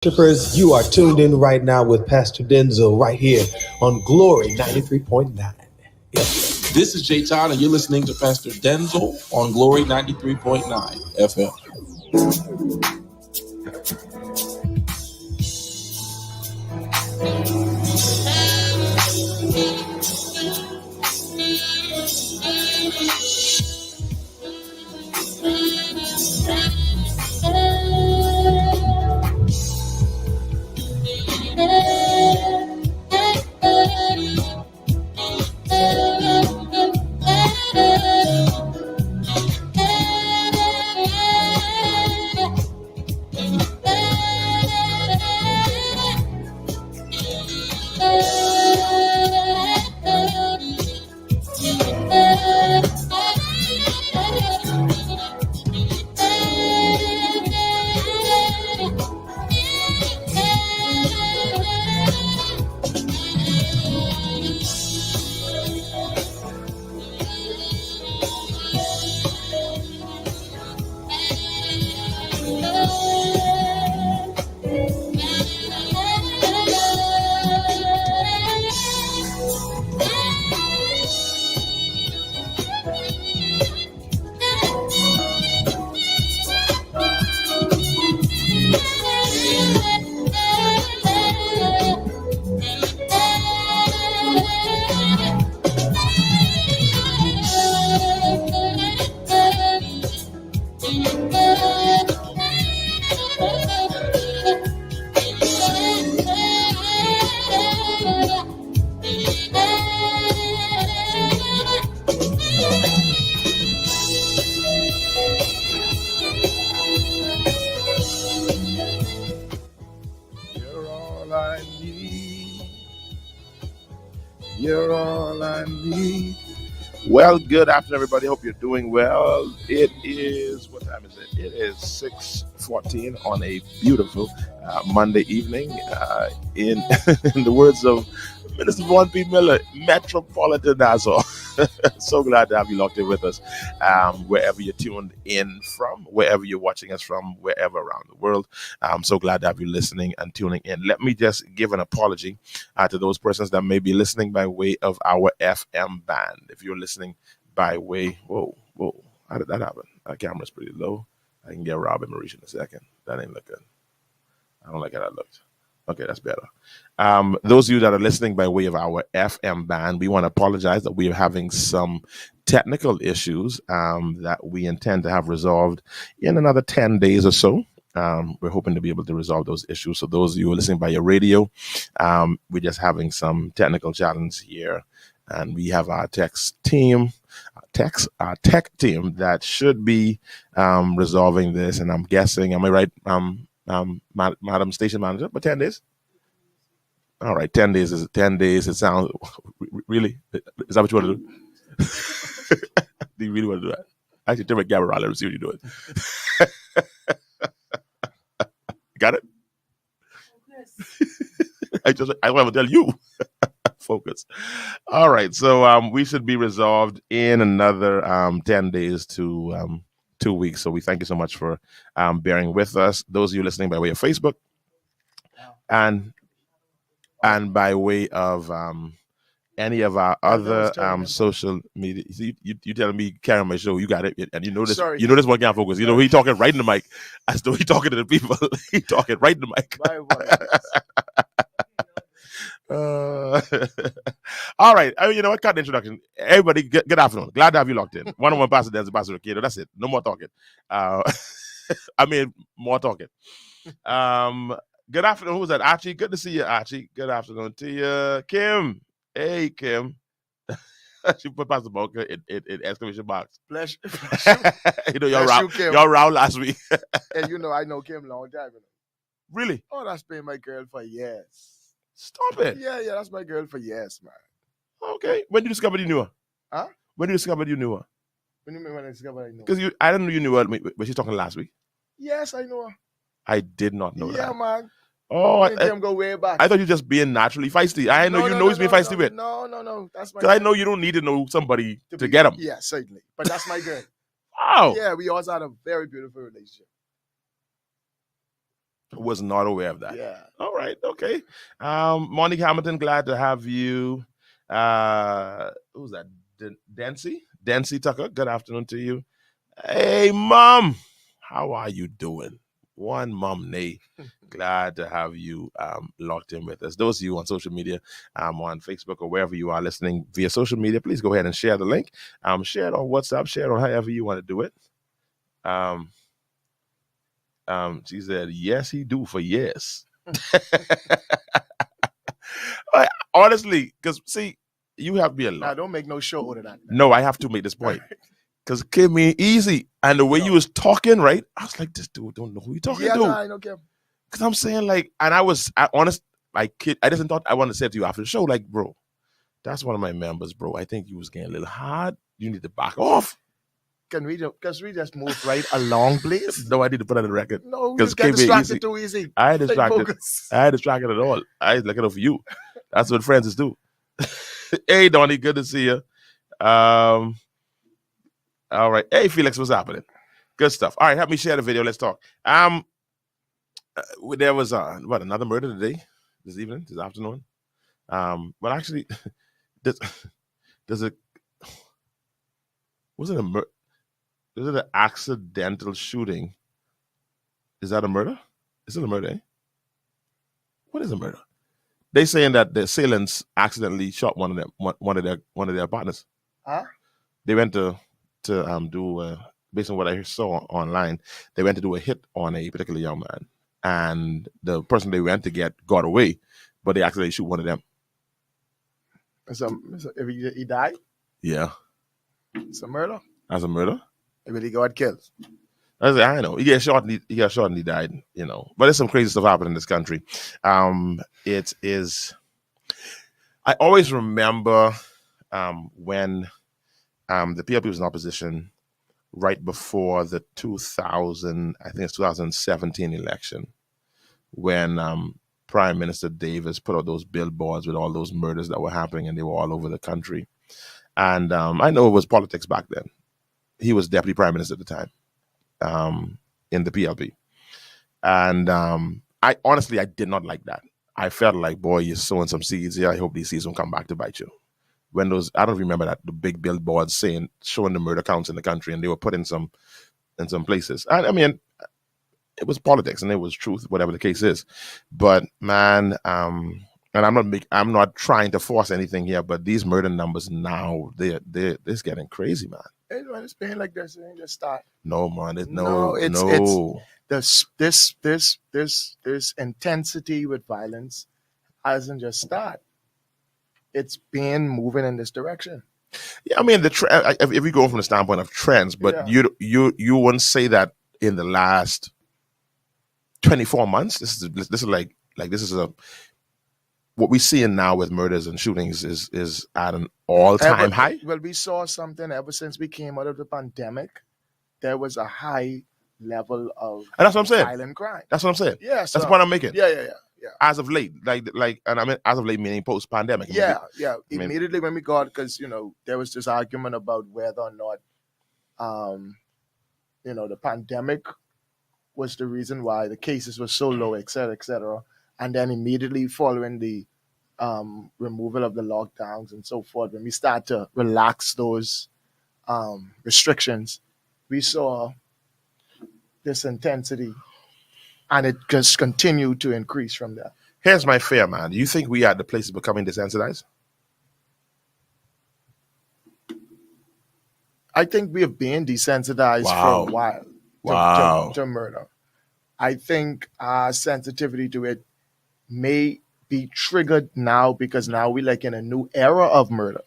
Worshipers, you are tuned in right now with Pastor Denczil right here on Glory 93.9. Yep. This is Jay Todd, and you're listening to Pastor Denczil on Glory 93.9 FM. You're all I need. Well, good afternoon, everybody. Hope you're doing well. It is, what time is it? It is 6:14 on a beautiful Monday evening. In in the words of Minister Vaughn P. Miller, Metropolitan Nassau. So glad to have you locked in with us, wherever you're tuned in from, wherever you're watching us from, wherever around the world. I'm so glad to have you listening and tuning in. Let me just give an apology to those persons that may be listening by way of our FM band. If you're listening by way, whoa, how did that happen? Our camera's pretty low. I can get Rob and Maurice in a second. That ain't look good. I don't like how that looked. Okay, that's better. Those of you that are listening by way of our FM band, we want to apologize that we are having some technical issues that we intend to have resolved in another 10 days or so. We're hoping to be able to resolve those issues. So those of you who are listening by your radio, we're just having some technical challenges here. And we have our tech team that should be resolving this. And I'm guessing, am I right, Madam Station Manager, but 10 days? All right, 10 days is 10 days. It sounds, really? Is that what you want to do? Do you really want to do that? Actually, turn my camera around. Let me see what you're doing. Got it? I want to tell you. Focus. All right, so we should be resolved in another 10 days to 2 weeks. So we thank you so much for bearing with us. Those of you listening by way of Facebook and by way of any of our other social media. You telling me carry on my show, you got it, and you know this. Sorry. You know this one can't focus. You know he talking right in the mic as though he talking to the people. He talking right in the mic. All right. You know what? Cut the introduction. Everybody, good afternoon. Glad to have you locked in. One-on-one Pastor Denczil, Pastor Rickeno. That's it. No more talking. More talking. Good afternoon. Who was that? Archie. Good to see you, Archie. Good afternoon to you, Kim. Hey, Kim. She put Pastor Boca in exclamation box. Bless you. You know, y'all round last week. And you know, I know Kim long time. Really? Oh, that's been my girl for years. Stop it. Yeah, that's my girl for years, man. Okay. When did you discover you knew her? Huh? When did you discover you knew her? When you mean when I discovered I knew her? Because I didn't know you knew her when she's talking last week. Yes, I know her. I did not know that. Yeah, man. Oh, Me and Kim go way back. I thought you just being naturally feisty. I know he's being feisty with. No. That's my. Because I know you don't need to know somebody to get him. Yeah, certainly. But that's my girl. Wow. Yeah, we also had a very beautiful relationship. Was not aware of that. Yeah. All right. Okay. Monique Hamilton, glad to have you. Who's that? Denczil Tucker. Good afternoon to you. Hey, Mom. How are you doing? One Mom Nay. Glad to have you locked in with us. Those of you on social media, on Facebook or wherever you are listening via social media, please go ahead and share the link. Share it on WhatsApp, share it on however you want to do it. She said, yes, he do for yes. Honestly, because see, you have me a lot. Now, don't make no show out of that. No, I have to make this point. Because it came in easy. And the way you was talking, right? I was like, this dude don't know who you talking to. No, I don't care. Because I'm saying, like, and I just thought I wanted to say it to you after the show, like, bro, that's one of my members, bro. I think you was getting a little hard. You need to back off. Can we just move right along, please? No, I need to put it on the record. No, you get distracted too easy. I ain't distracted. I ain't distracted at all. I ain't looking out for you. That's what friends do. Hey, Donnie, good to see you. All right. Hey, Felix, what's happening? Good stuff. All right, help me share the video. Let's talk. There was another murder today, this afternoon. But actually, was it an accidental shooting? Is that a murder? Is it a murder? Eh? What is a murder? They saying that the assailants accidentally shot one of their partners. Huh? They went to do based on what I saw online, they went to do a hit on a particular young man, and the person they went to get got away, but they accidentally shoot one of them. So if he died? Yeah. It's a murder? As a murder? If he got killed. I know. He got shot and he died, you know. But there's some crazy stuff happening in this country. It is. I always remember when the PLP was in opposition right before the 2017 election, when Prime Minister Davis put out those billboards with all those murders that were happening, and they were all over the country. And I know it was politics back then. He was deputy prime minister at the time. In the PLP. And I did not like that. I felt like, boy, you're sowing some seeds here. I hope these seeds won't come back to bite you. When I don't remember that, the big billboards showing the murder counts in the country, and they were put in some places. I mean, it was politics and it was truth, whatever the case is. But man, and I'm not trying to force anything here, but these murder numbers now, they're getting crazy, man. It's been like this. It ain't just start. No, man. It's this intensity with violence hasn't just started. It's been moving in this direction. Yeah, I mean if we go from the standpoint of trends, but you wouldn't say that in the last 24 months. This is what we're seeing now with murders and shootings is at an all-time high. Well, we saw something ever since we came out of the pandemic. There was a high level of and that's what I'm saying. Violent crime. That's what I'm saying. Yeah, that's the point I'm making. Yeah. As of late, and I mean as of late meaning post-pandemic. Yeah. Immediately when we got, because there was this argument about whether or not, the pandemic was the reason why the cases were so low, et cetera, and then immediately following the removal of the lockdowns and so forth, when we start to relax those restrictions, we saw this intensity, and it just continued to increase from there. Here's my fear, man. Do you think we are at the place of becoming desensitized? I think we have been desensitized for a while to murder. I think our sensitivity to it may be triggered now because now we're like in a new era of murder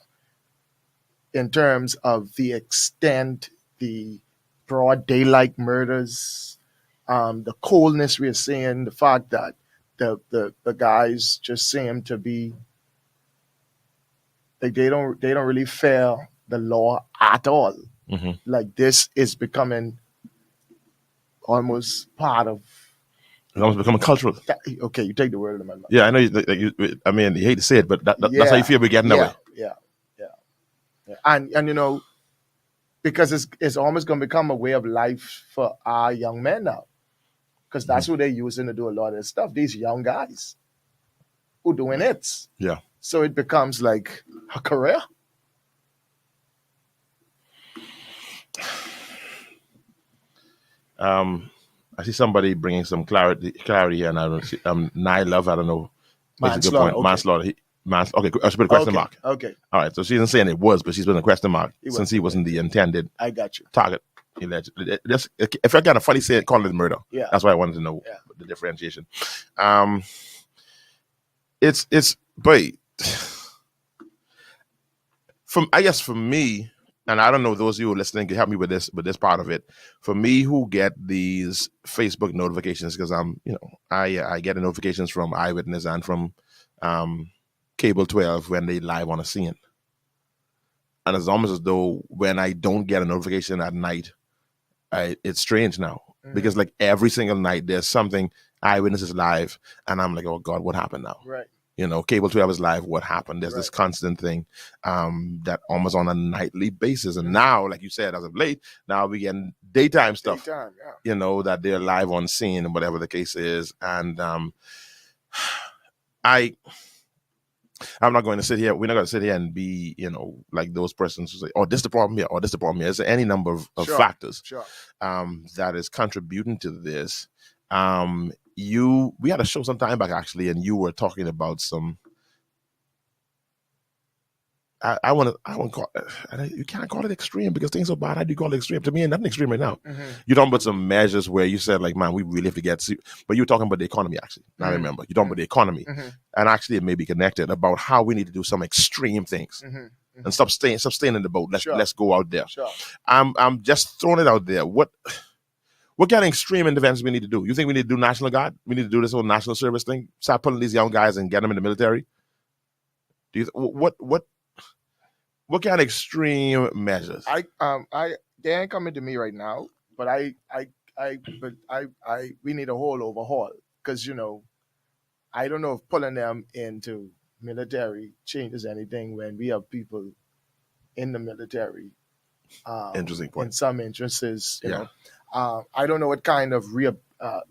in terms of the extent, the broad daylight murders, the coldness we're seeing, the fact that the guys just seem to be like they don't really fear the law at all. Mm-hmm. Like this is becoming almost part of. It's almost becoming cultural. Okay, you take the word of my mouth. Yeah, I know. You hate to say it, but that's how you feel we're getting that way. Yeah. And because it's almost going to become a way of life for our young men now. because that's who they're using to do a lot of this stuff. These young guys who doing it. Yeah. So it becomes like a career. I see somebody bringing some clarity here, and I don't see. Nye Love, I don't know. Makes a good point. Okay. Manslaughter. Okay, I should put a question mark. Okay. All right, so she isn't saying it was, but she's putting a question mark since he wasn't the intended I got you. target. Just, if I got a funny say, call it murder. Yeah. That's why I wanted to know the differentiation. But I guess for me, and I don't know, those of you who are listening can help me with this part of it. For me, who get these Facebook notifications, because I get the notifications from Eyewitness and from Cable 12 when they live on a scene. And it's almost as though when I don't get a notification at night, it's strange now. Because like every single night there's something, Eyewitness is live, and I'm like, oh God, what happened now? Right. Cable 12 is live. What happened? There's this constant thing that almost on a nightly basis. And now, like you said, as of late, now we get daytime stuff. That they're live on scene and whatever the case is. And I'm not going to sit here. We're not going to sit here and be, like those persons who say, "Oh, this is the problem here," or "This is the problem here." There's any number of factors that is contributing to this. We had a show some time back actually, and you were talking about some. I want to call. You can't call it extreme because things are bad. How do you call it extreme? To me, nothing extreme right now. You're talking about some measures where you said, like, man, we really have to get. But you're talking about the economy actually. I remember you're talking about the economy, and actually it may be connected about how we need to do some extreme things and stop staying in the boat. Let's go out there. I'm just throwing it out there. What kind of extreme interventions we need to do? You think we need to do National Guard? We need to do this whole national service thing? Start pulling these young guys and get them in the military? Do you what kind of extreme measures? They ain't coming to me right now, but we need a whole overhaul because I don't know if pulling them into military changes anything when we have people in the military. Interesting point. In some instances, you know. I don't know what kind of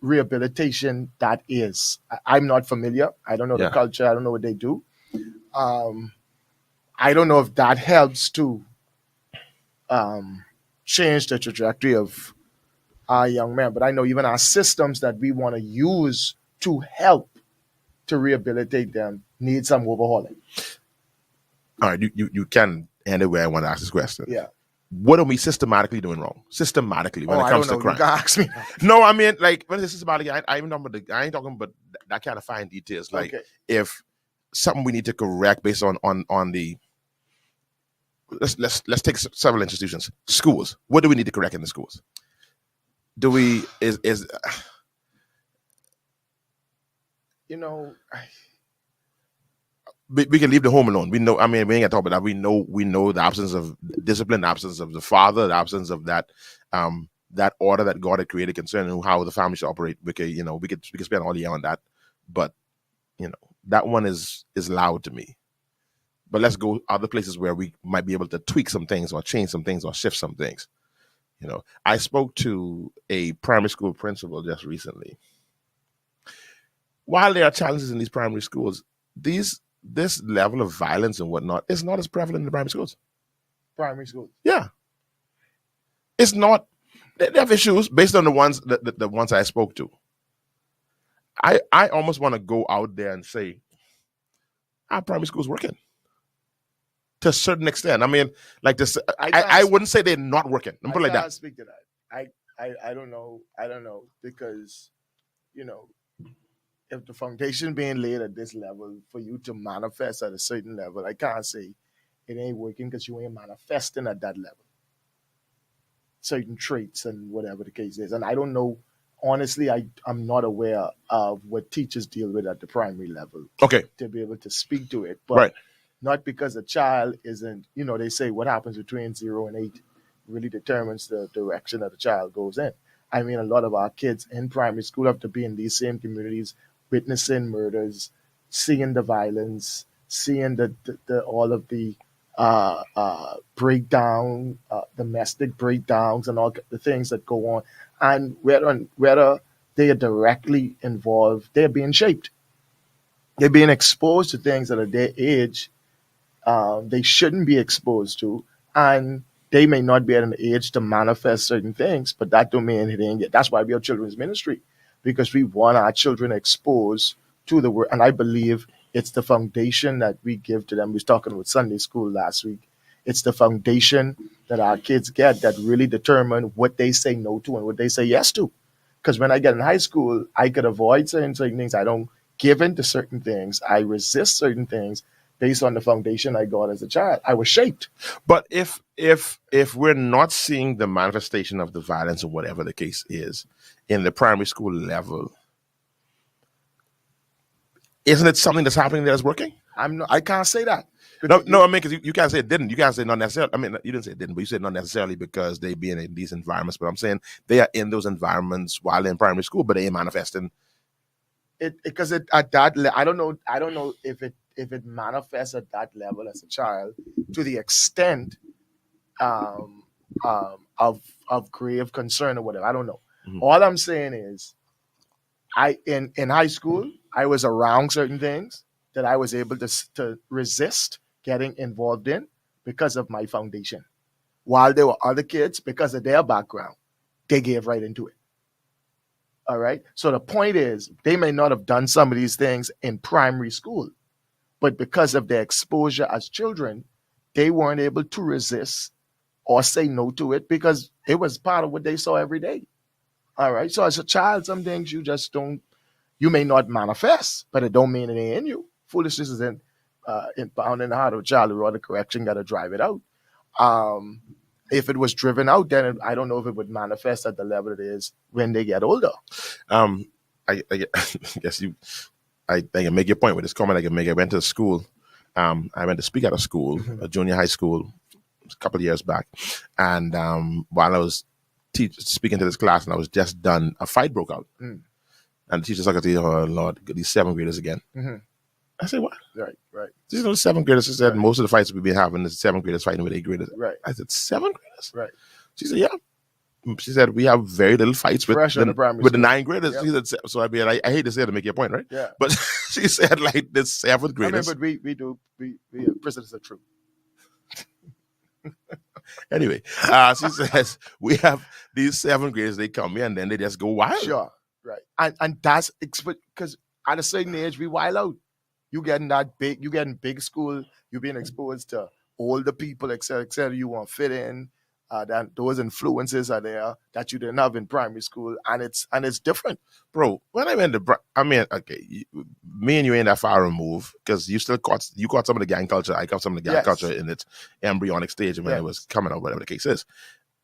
rehabilitation that is. I'm not familiar. I don't know the culture. I don't know what they do. I don't know if that helps to change the trajectory of our young men. But I know even our systems that we want to use to help to rehabilitate them need some overhauling. All right, you can end it where I want to ask this question. Yeah. What are we systematically doing wrong? Systematically, when it comes to crime. You can ask me. No, I mean, like, when it's systematic, I ain't talking about that kind of fine details. Like, if something we need to correct based on the let's take several institutions. Schools. What do we need to correct in the schools? Do we we can leave the home alone. We know. I mean, we ain't gonna talk about that. We know the absence of discipline, the absence of the father, the absence of that that order that God had created concerning how the family should operate. We could spend all year on that, but that one is loud to me. But let's go other places where we might be able to tweak some things or change some things or shift some things. I spoke to a primary school principal just recently. While there are challenges in these primary schools, this level of violence and whatnot is not as prevalent in the primary schools. Primary schools? Yeah. It's not. They have issues based on the ones the ones I spoke to. I almost want to go out there and say, our primary school's working. To a certain extent. I mean, like this, I wouldn't say they're not working. I'm put it like that. Speak to that. I don't know. I don't know because, if the foundation being laid at this level for you to manifest at a certain level, I can't say it ain't working because you ain't manifesting at that level. Certain traits and whatever the case is. And I don't know, honestly, I'm not aware of what teachers deal with at the primary level. Okay. To be able to speak to it. But not because a child isn't, they say what happens between 0 and 8 really determines the direction that the child goes in. I mean, a lot of our kids in primary school have to be in these same communities, witnessing murders, seeing the violence, seeing the all of the domestic breakdowns and all the things that go on. And whether they are directly involved. They're being shaped. They're being exposed to things that at their age they shouldn't be exposed to, and they may not be at an age to manifest certain things, but that don't mean it ain't get. That's why we have children's ministry, because we want our children exposed to the word, and I believe it's the foundation that we give to them. We was talking with Sunday school last week. It's the foundation that our kids get that really determine what they say no to and what they say yes to. Because when I get in high school, I could avoid certain things. I don't give in to certain things. I resist certain things based on the foundation I got as a child. I was shaped. But if we're not seeing the manifestation of the violence or whatever the case is in the primary school level, isn't it something that's happening that's working? I can't say that. No, I mean, because you can't say it didn't. You can't say not necessarily. I mean, you didn't say it didn't, but you said not necessarily because they be in these environments. But I'm saying they are in those environments while in primary school, but they ain't manifesting. Because at that level, I don't know if it manifests at that level as a child to the extent of grave concern or whatever. I don't know. Mm-hmm. All I'm saying is, in high school, I was around certain things that I was able to resist getting involved in because of my foundation. While there were other kids, because of their background, they gave right into it. All right. So the point is, they may not have done some of these things in primary school, but because of their exposure as children, they weren't able to resist or say no to it because it was part of what they saw every day. All right. So as a child, some things you just don't, you may not manifest, but it don't mean it ain't in you. Foolishness is bound in the heart of a child. The rod of correction got to drive it out. If it was driven out, then I don't know if it would manifest at the level it is when they get older. I guess I can make your point with this comment. I can make. I went to school. I went to speak at a school, a junior high school, a couple of years back, and while I was speaking to this class, and I was just done, a fight broke out, and the teacher's like, "Oh Lord, these seventh graders again." Mm-hmm. I said, "What?" Right. You know, the seventh graders. She said most of the fights we've been having is seventh graders fighting with eighth graders. Right. I said, seventh graders? Right. She said, yeah. She said, we have very little fights with the ninth graders. Yep. She said, so I hate to say it to make your point, right? Yeah. But she said, like, the seventh graders. I mean, but we precedents are true. Anyway, she says, we have these seventh graders, they come here and then they just go wild. Sure. Right. And that's because at a certain age, we wild out. You getting big school, you being exposed to older people, et cetera, you want to fit in. That those influences are there that you didn't have in primary school, and it's different. Bro, when I went to, okay, me and you ain't that far removed because you caught some of the gang culture. I caught some of the gang culture in its embryonic stage when it was coming out, whatever the case is.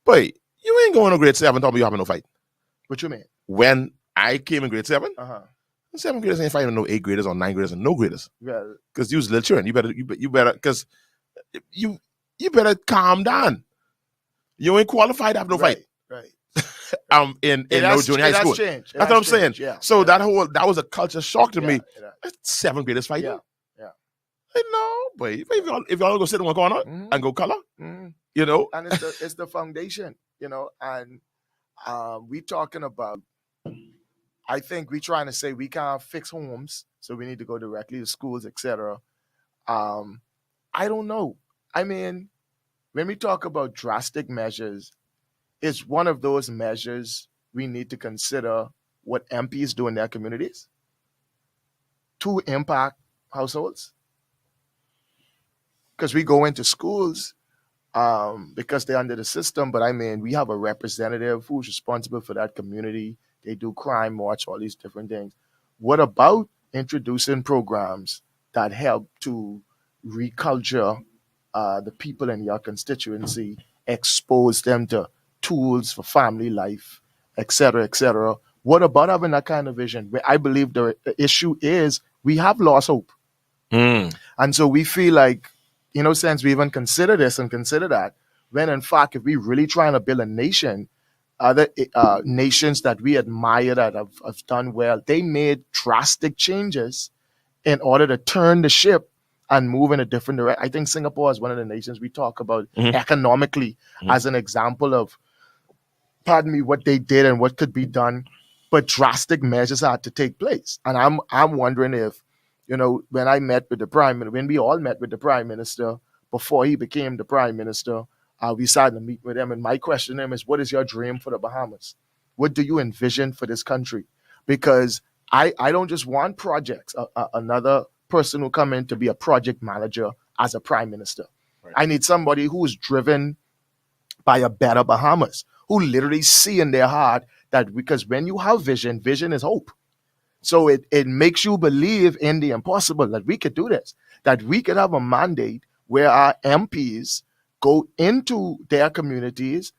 But you ain't going to grade 7 talking about you having no fight. What you mean? When I came in grade 7, seventh graders ain't fighting no 8th graders or 9th graders and no graders. Because you was little children. You better because you better calm down. You ain't qualified to have no fight. Right. In no junior high school. That's what I'm saying. Yeah. So that was a culture shock to me. 7th graders fighting. Yeah. No, but if y'all go sit in one corner and go color, you know. And it's the foundation, you know, and we talking about, I think we trying to say we can't fix homes, so we need to go directly to schools, etc. I don't know. I mean, when we talk about drastic measures, it's one of those measures we need to consider what MPs do in their communities to impact households. Because we go into schools because they're under the system, but I mean, we have a representative who's responsible for that community. They do crime watch, all these different things. What about introducing programs that help to reculture the people in your constituency, expose them to tools for family life, et cetera, et cetera? What about having that kind of vision? I believe the issue is we have lost hope. And so we feel like, since we even consider this and consider that, when in fact, if we really trying to build a nation, other nations that we admire that have done well, they made drastic changes in order to turn the ship and move in a different direction. I think Singapore is one of the nations we talk about economically as an example of, what they did and what could be done but drastic measures had to take place. And I'm wondering if, when I met with the prime minister, when we all met with the prime minister before he became the prime minister, we started to meet with him. And my question to him is, what is your dream for the Bahamas? What do you envision for this country? Because I don't just want projects, another person who come in to be a project manager as a prime minister. Right. I need somebody who is driven by a better Bahamas, who literally see in their heart that, because when you have vision, vision is hope. So it makes you believe in the impossible, that we could do this, that we could have a mandate where our MPs go into their communities,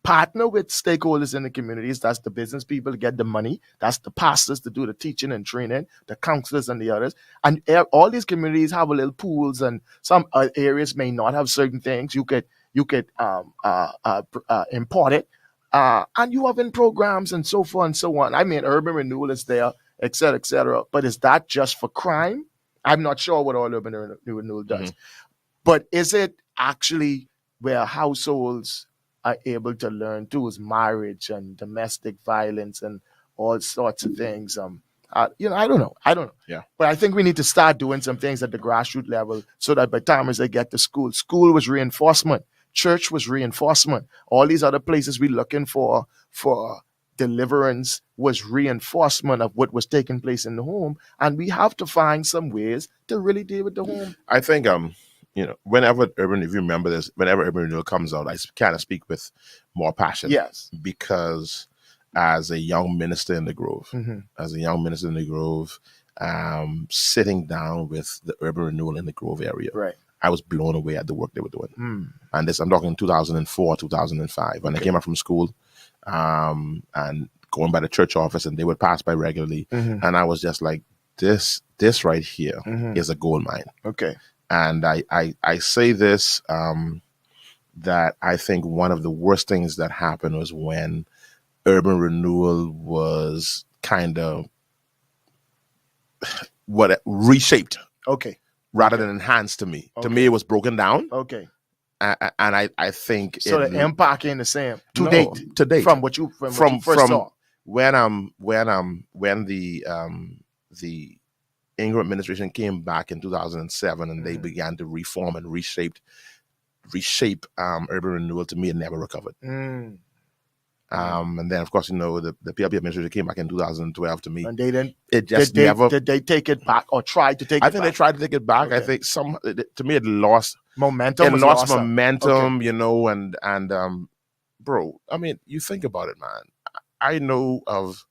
partner with stakeholders in the communities. That's the business people to get the money. That's the pastors to do the teaching and training, the counselors and the others. And all these communities have a little pools, and some areas may not have certain things. You could import it. And you have in programs and so forth and so on. I mean, urban renewal is there, et cetera, et cetera. But is that just for crime? I'm not sure what all urban renewal does. But is it actually where households are able to learn tools, marriage and domestic violence and all sorts of things? I don't know. Yeah. But I think we need to start doing some things at the grassroots level so that by the time as they get to school was reinforcement. Church was reinforcement. All these other places we're looking for deliverance was reinforcement of what was taking place in the home. And we have to find some ways to really deal with the home. I think, whenever if you remember this, whenever urban renewal comes out, I kind of speak with more passion. Yes. Because as a young minister in the Grove, sitting down with the urban renewal in the Grove area, right, I was blown away at the work they were doing. And I'm talking 2004, 2005. When I came out from school and going by the church office, and they would pass by regularly. And I was just like, this right here is a gold mine. Okay. And I say this, that I think one of the worst things that happened was when urban renewal was kind of reshaped. Okay. Rather than enhanced to me. Okay. To me, it was broken down. Okay. And I think so the impact ain't the same to date. From what you first saw. When the Ingram administration came back in 2007 and they began to reform and reshape urban renewal, to me it never recovered. And then, of course, the PLP administration came back in 2012 to me. And they didn't. It just never. Did they take it back or try to take it back? I think they tried to take it back. Okay. I think to me, it lost momentum. It lost momentum, okay. And bro, I mean, you think about it, man. I know of,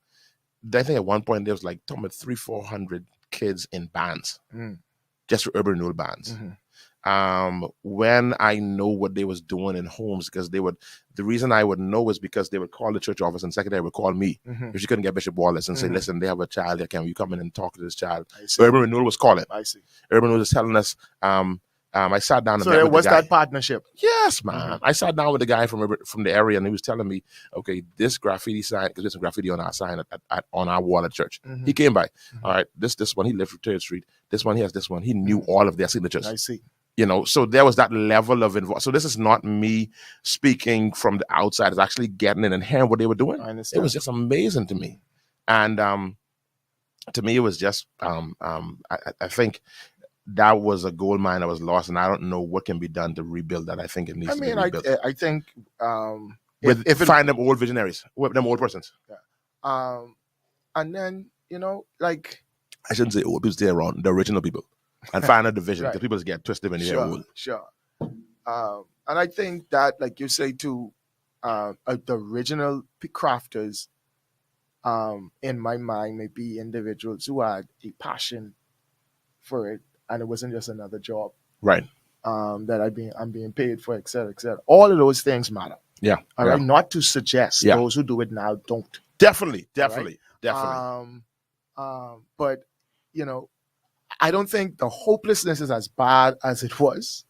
I think at one point there was like 300-400 kids in bands, just for urban renewal bands. When I know what they was doing in homes, because the reason I would know is because they would call the church office and secretary would call me if she couldn't get Bishop Wallace and say, listen, they have a child here, can you come in and talk to this child? Urban renewal was calling. I see. Urban renewal was telling us, I sat down and so met there with was the guy. That partnership. Yes, man. I sat down with the guy from the area and he was telling me, okay, this graffiti sign, because there's some graffiti on our sign on our wall at church. He came by. All right, this one, he lived from 3rd Street. This one, he has this one. He knew all of their signatures. I see. So there was that level of involvement. So this is not me speaking from the outside. It's actually getting in and hearing what they were doing. I understand. It was just amazing to me. And to me, it was just, I think that was a gold mine that was lost. And I don't know what can be done to rebuild that. I think it needs to be rebuilt. I think... find them old visionaries, them old persons. Yeah. And then, like... I shouldn't say old, people stay around, the original people. And find a division, because people just get twisted when they're old. Sure. And I think that, like you say, too, the original crafters, in my mind, may be individuals who had a passion for it, and it wasn't just another job. Right. That I'm being paid for, et cetera, et cetera. All of those things matter. Yeah. All right. Not to suggest those who do it now don't. Definitely. But I don't think the hopelessness is as bad as it was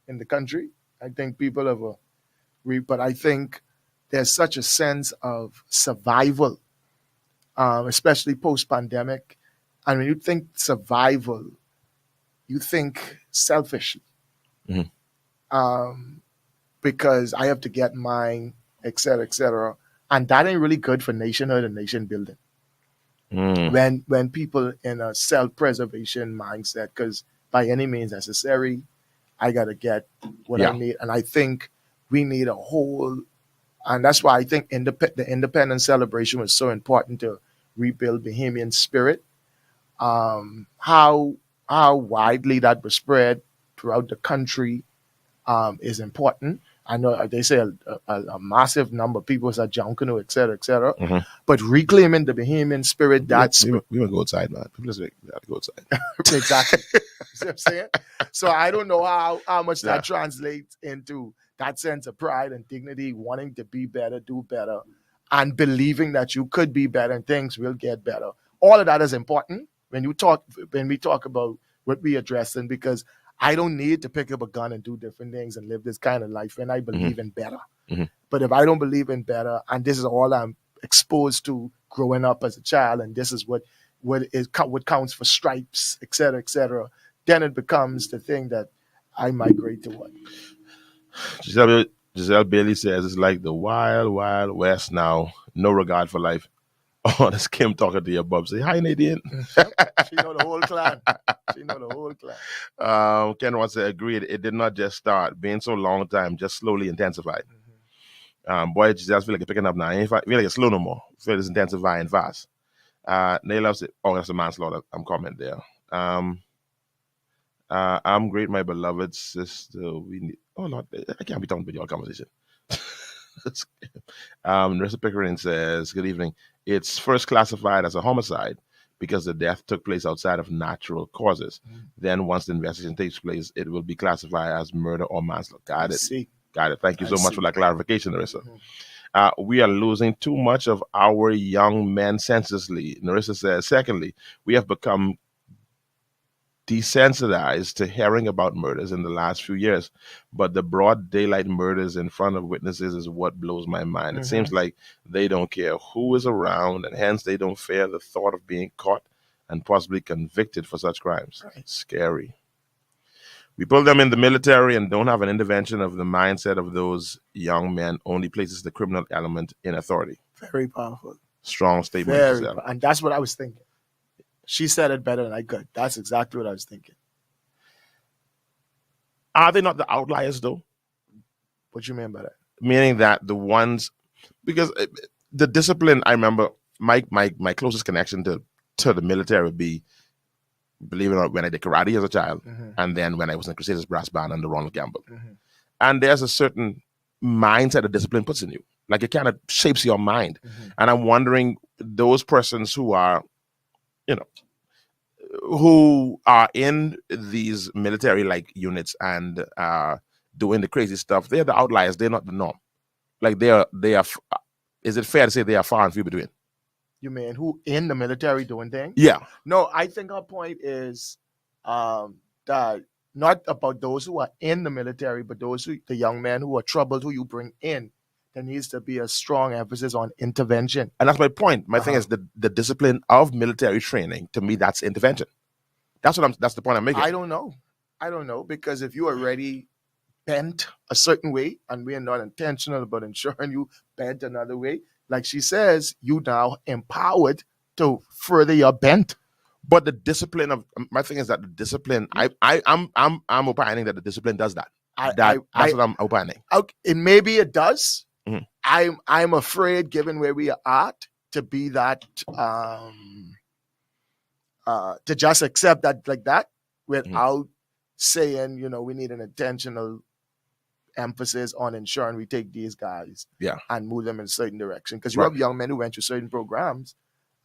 in the country. I think people have but I think there's such a sense of survival, especially post-pandemic. And when you think survival, you think selfishly. Because I have to get mine, et cetera, et cetera. And that ain't really good for nationhood and nation building. When people in a self-preservation mindset, because by any means necessary, I got to get what I need. And I think we need a whole, and that's why I think the independence celebration was so important to rebuild Bahamian spirit. How widely that was spread throughout the country is important. I know they say a massive number of people are junking, et cetera, et cetera. But reclaiming the Bahamian spirit, that's... We want to go outside, man. People just have to go outside. Exactly. See what I'm saying? So I don't know how much that translates into that sense of pride and dignity, wanting to be better, do better, and believing that you could be better and things will get better. All of that is important when we talk about what we're addressing, because I don't need to pick up a gun and do different things and live this kind of life when I believe in better. But if I don't believe in better, and this is all I'm exposed to growing up as a child, and this is what counts for stripes, et cetera, then it becomes the thing that I migrate toward. Giselle Bailey says it's like the wild, wild west now. No regard for life. Oh, that's Kim talking to your bub. Say hi, Nadine. She know the whole clan. Ken wants to agree. It did not just start. Being so long time, just slowly intensified. Boy, Giselle feel like it's picking up now. I feel like it's slow no more. I feel it's intensifying fast. Nail loves it. Oh, that's a manslaughter. I'm commenting there. I'm great, my beloved sister. We need. Oh, Lord, I can't be talking about your conversation. Marissa Pickering says, good evening. It's first classified as a homicide because the death took place outside of natural causes. Then once the investigation takes place, it will be classified as murder or manslaughter. Got it. Got it. Thank you so much for that clarification, Narissa. We are losing too much of our young men senselessly. Narissa says, secondly, we have become desensitized to hearing about murders in the last few years, but the broad daylight murders in front of witnesses is what blows my mind. It seems like they don't care who is around, and hence they don't fear the thought of being caught and possibly convicted for such crimes. Scary. We pull them in the military and don't have an intervention of the mindset of those young men, only places the criminal element in authority. Very powerful. Strong statement. And that's what I was thinking. She said it better than I could. That's exactly what I was thinking. Are they not the outliers, though? What do you mean by that? Meaning that the ones, because the discipline, I remember my closest connection to the military would be, believe it or not, when I did karate as a child, and then when I was in the Crusaders Brass Band under Ronald Campbell. And there's a certain mindset that discipline puts in you. Like it kind of shapes your mind. And I'm wondering, those persons who are, who are in these military-like units and doing the crazy stuff, they're the outliers. They're not the norm. Like they are. Is it fair to say they are far and few between? You mean who in the military doing things? Yeah. No, I think our point is that not about those who are in the military, but the young men who are troubled, who you bring in. There needs to be a strong emphasis on intervention. And that's my point. My thing is the discipline of military training, to me, that's intervention. That's the point I'm making. I don't know, because if you are already bent a certain way, and we are not intentional about ensuring you bent another way, like she says, you now empowered to further your bent. But the discipline of my thing is that the discipline, I'm opining that the discipline does that. That's what I'm opining. Okay, maybe it does. I'm afraid, given where we are at, to be that to just accept that like that without saying, we need an intentional emphasis on ensuring we take these guys and move them in a certain direction. Because you have young men who went through certain programs,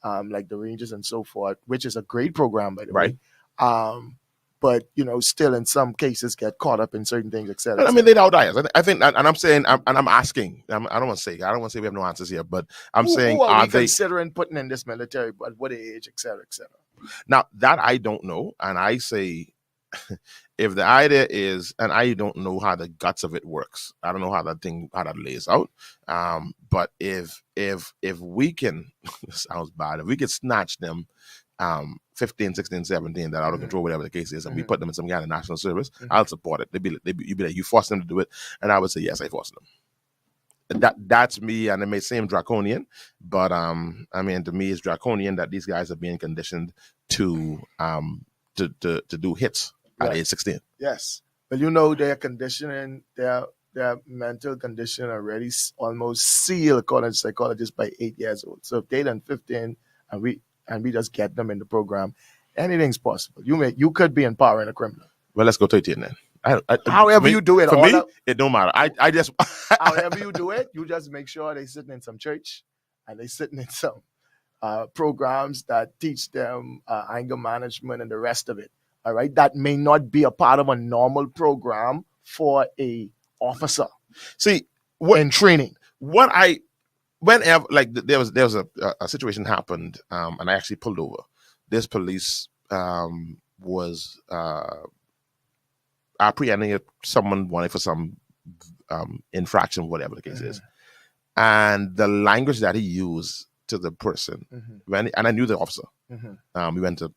like the Rangers and so forth, which is a great program, by the way. But, still in some cases get caught up in certain things, etc. I mean, they're outliers. I think, and I'm saying, and I'm asking, I don't want to say we have no answers here, but I'm saying, who are they considering putting in this military, but what age, etc., etc.? Now, that I don't know, and I say, if the idea is, and I don't know how the guts of it works, I don't know how that lays out, but if we can, sounds bad, if we can snatch them 15, 16, 17 that are out of control, whatever the case is, and we put them in some kind of national service, I'll support it. You'd be like, you force them to do it, and I would say, yes, I force them. that's me, and it may seem draconian, but I mean, to me, it's draconian that these guys are being conditioned to do hits at age 16. Yes, but you know their conditioning, their mental condition already almost sealed, according to psychologists, by 8 years old. So if they done 15 and we just get them in the program, anything's possible. You could be empowering a criminal. Well, let's go to 18 then. However you do it, for me, it don't matter. I just however you do it, you just make sure they sitting in some church and they sitting in some programs that teach them anger management and the rest of it. All right, that may not be a part of a normal program for a officer. See, in training, whenever like there was a situation happened, and I actually pulled over. This police was apprehending someone wanted for some infraction, whatever the case is, and the language that he used to the person and I knew the officer. We went to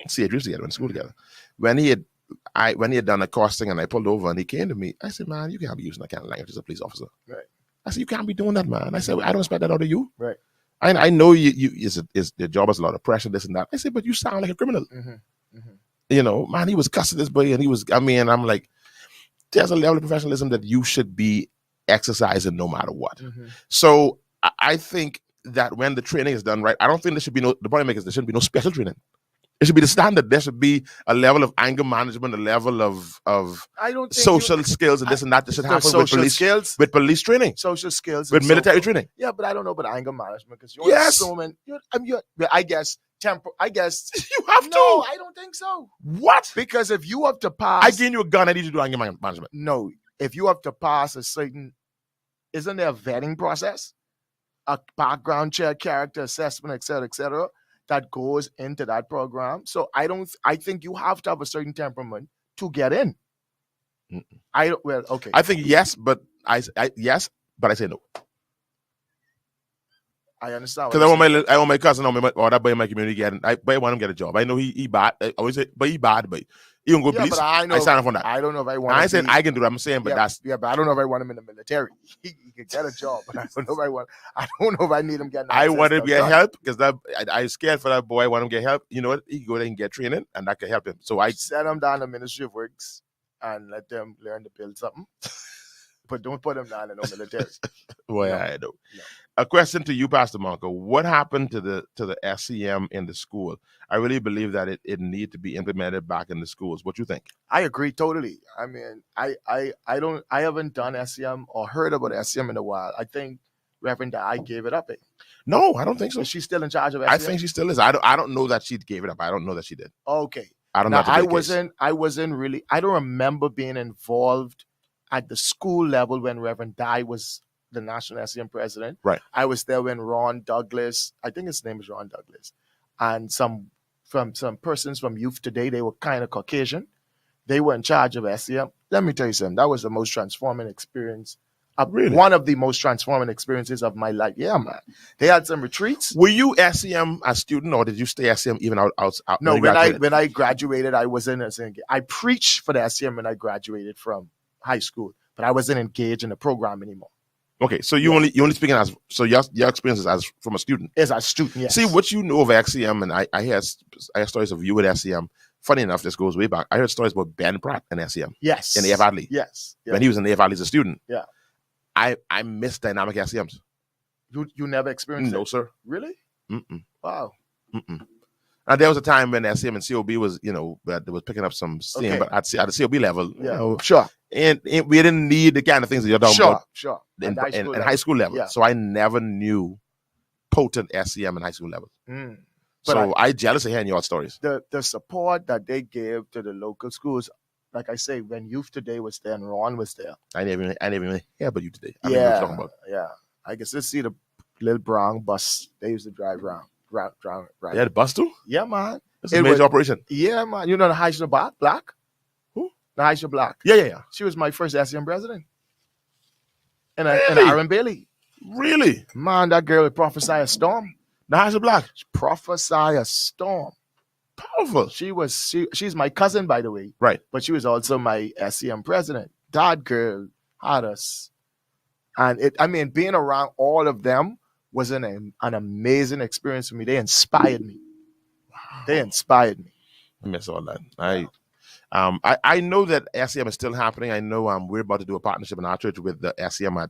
CA together, went to school together. When he had done a costing and I pulled over and he came to me, I said, "Man, you can't be using that kind of language as a police officer." Right. I said, "You can't be doing that, man." I said, "I don't expect that out of you." Right. I know is the job has a lot of pressure, this and that. I said, "But you sound like a criminal." You know, man, he was cussing this boy, and I'm like, there's a level of professionalism that you should be exercising no matter what. So I think that when the training is done right, I don't think there should be the point I make is there shouldn't be no special training. It should be the standard. There should be a level of anger management, a level of social skills and this and that that should happen with police skills, with police training, social skills, with military training. Yeah, but I don't know about anger management because you're assuming. I guess I guess you have to. No, I don't think so. What? Because if you have to pass, I give you a gun. I need you to do anger management. No, if you have to pass a certain, isn't there a vetting process, a background check, character assessment, et cetera, that goes into that program? So I think you have to have a certain temperament to get in. Okay. I think yes, but I say no. I understand. Because I want my cousin or that boy in my community I want him to get a job. I know he bad. I always say, but he bad, but he don't go police. But I sign up on that. I don't know if I want. I said I can do that. I'm saying, but that's but I don't know if I want him in the military. He can get a job, but I don't know if I need him getting. I want him to get help because I'm scared for that boy. I want him to get help. You know what? He can go there and get training, and that can help him. So I send him down to Ministry of Works and let them learn to build something. But don't put him down in the military. Well, I know. No. A question to you, Pastor Monko. What happened to the SCM in the school? I really believe that it needs to be implemented back in the schools. What you think? I agree totally. I mean, I haven't done SCM or heard about SCM in a while. I think Reverend Di gave it up. No, I don't think so. Is she still in charge of SCM? I think she still is. I don't know that she gave it up. I don't know that she did. Okay. I don't know. I wasn't really. I don't remember being involved at the school level when Reverend Di was the national SCM president. Right. I was there when Ron Douglas, I think his name is Ron Douglas, and some persons from Youth Today, they were kind of Caucasian. They were in charge of SCM. Let me tell you something. That was the most transforming experience. Really? One of the most transforming experiences of my life. Yeah, man. They had some retreats. Were you SCM as a student, or did you stay SCM even out? No, when I graduated, I was in SCM. I preached for the SCM when I graduated from high school, but I wasn't engaged in the program anymore. Okay, so you only speaking as your experiences as from a student. As a student, yes. See what you know of SCM, and I hear stories of you with SCM. Funny enough, this goes way back. I heard stories about Ben Pratt and SCM. Yes. In A.F. Adley. Yes. When he was in A.F. Adley as a student. Yeah. I miss dynamic SCMs. You never experienced No, it? sir. Really? Mm-mm. Wow. Mm-mm. Now, there was a time when SCM and COB was, that they was picking up some steam, but at the COB level, sure. And we didn't need the kind of things that you're talking about. Sure. In high school level. Yeah. So I never knew potent SCM in high school level. Mm. So I jealous of hearing your stories. The support that they gave to the local schools, like I say, when Youth Today was there and Ron was there. I never even hear about you today. I mean, what you're talking about. Yeah. I guess let's see the little brown bus they used to drive around. Right. Yeah, the bus too? Yeah, man. It's a major operation. Yeah, man. You know the Haisha Black? Who? The Haisha Black. Yeah. She was my first SCM president. And Really? Aaron Bailey. Really? Man, that girl would prophesy a storm. The Haisha Black? Prophesy a storm. Powerful. She's my cousin, by the way. Right. But she was also my SCM president. That girl had us. And being around all of them was an amazing experience for me. They inspired me. They inspired me. I miss all that. I know that SEM is still happening. I know we're about to do a partnership in our church with the SEM at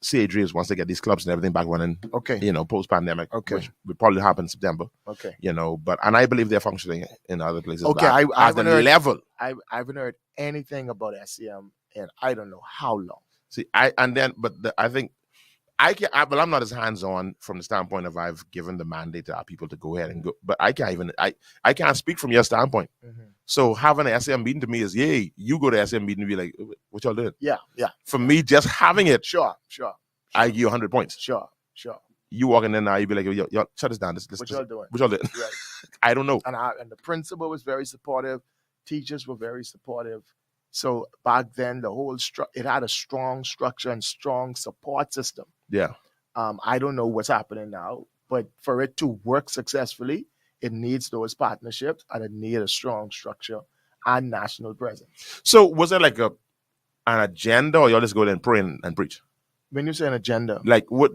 CA Dreams once they get these clubs and everything back running. Okay. Post pandemic. Okay. Which will probably happen in September. Okay. But I believe they're functioning in other places. Okay. I haven't heard level. I haven't heard anything about SEM and I don't know how long. See, I think I'm not as hands-on from the standpoint of I've given the mandate to our people to go ahead and go, but I can't speak from your standpoint. Mm-hmm. So having an SM meeting to me is, yay, you go to SM meeting and be like, what y'all doing? Yeah. For me, just having it, sure. I give you 100 points. Sure. You walking in now, you be like, y'all shut this down. What y'all doing? What y'all doing? Right. I don't know. And the principal was very supportive. Teachers were very supportive. So back then, the whole it had a strong structure and strong support system. Yeah. I don't know what's happening now, but for it to work successfully, it needs those partnerships and it needs a strong structure and national presence. So was there like an agenda, or y'all just go there and pray and preach? When you say an agenda, like what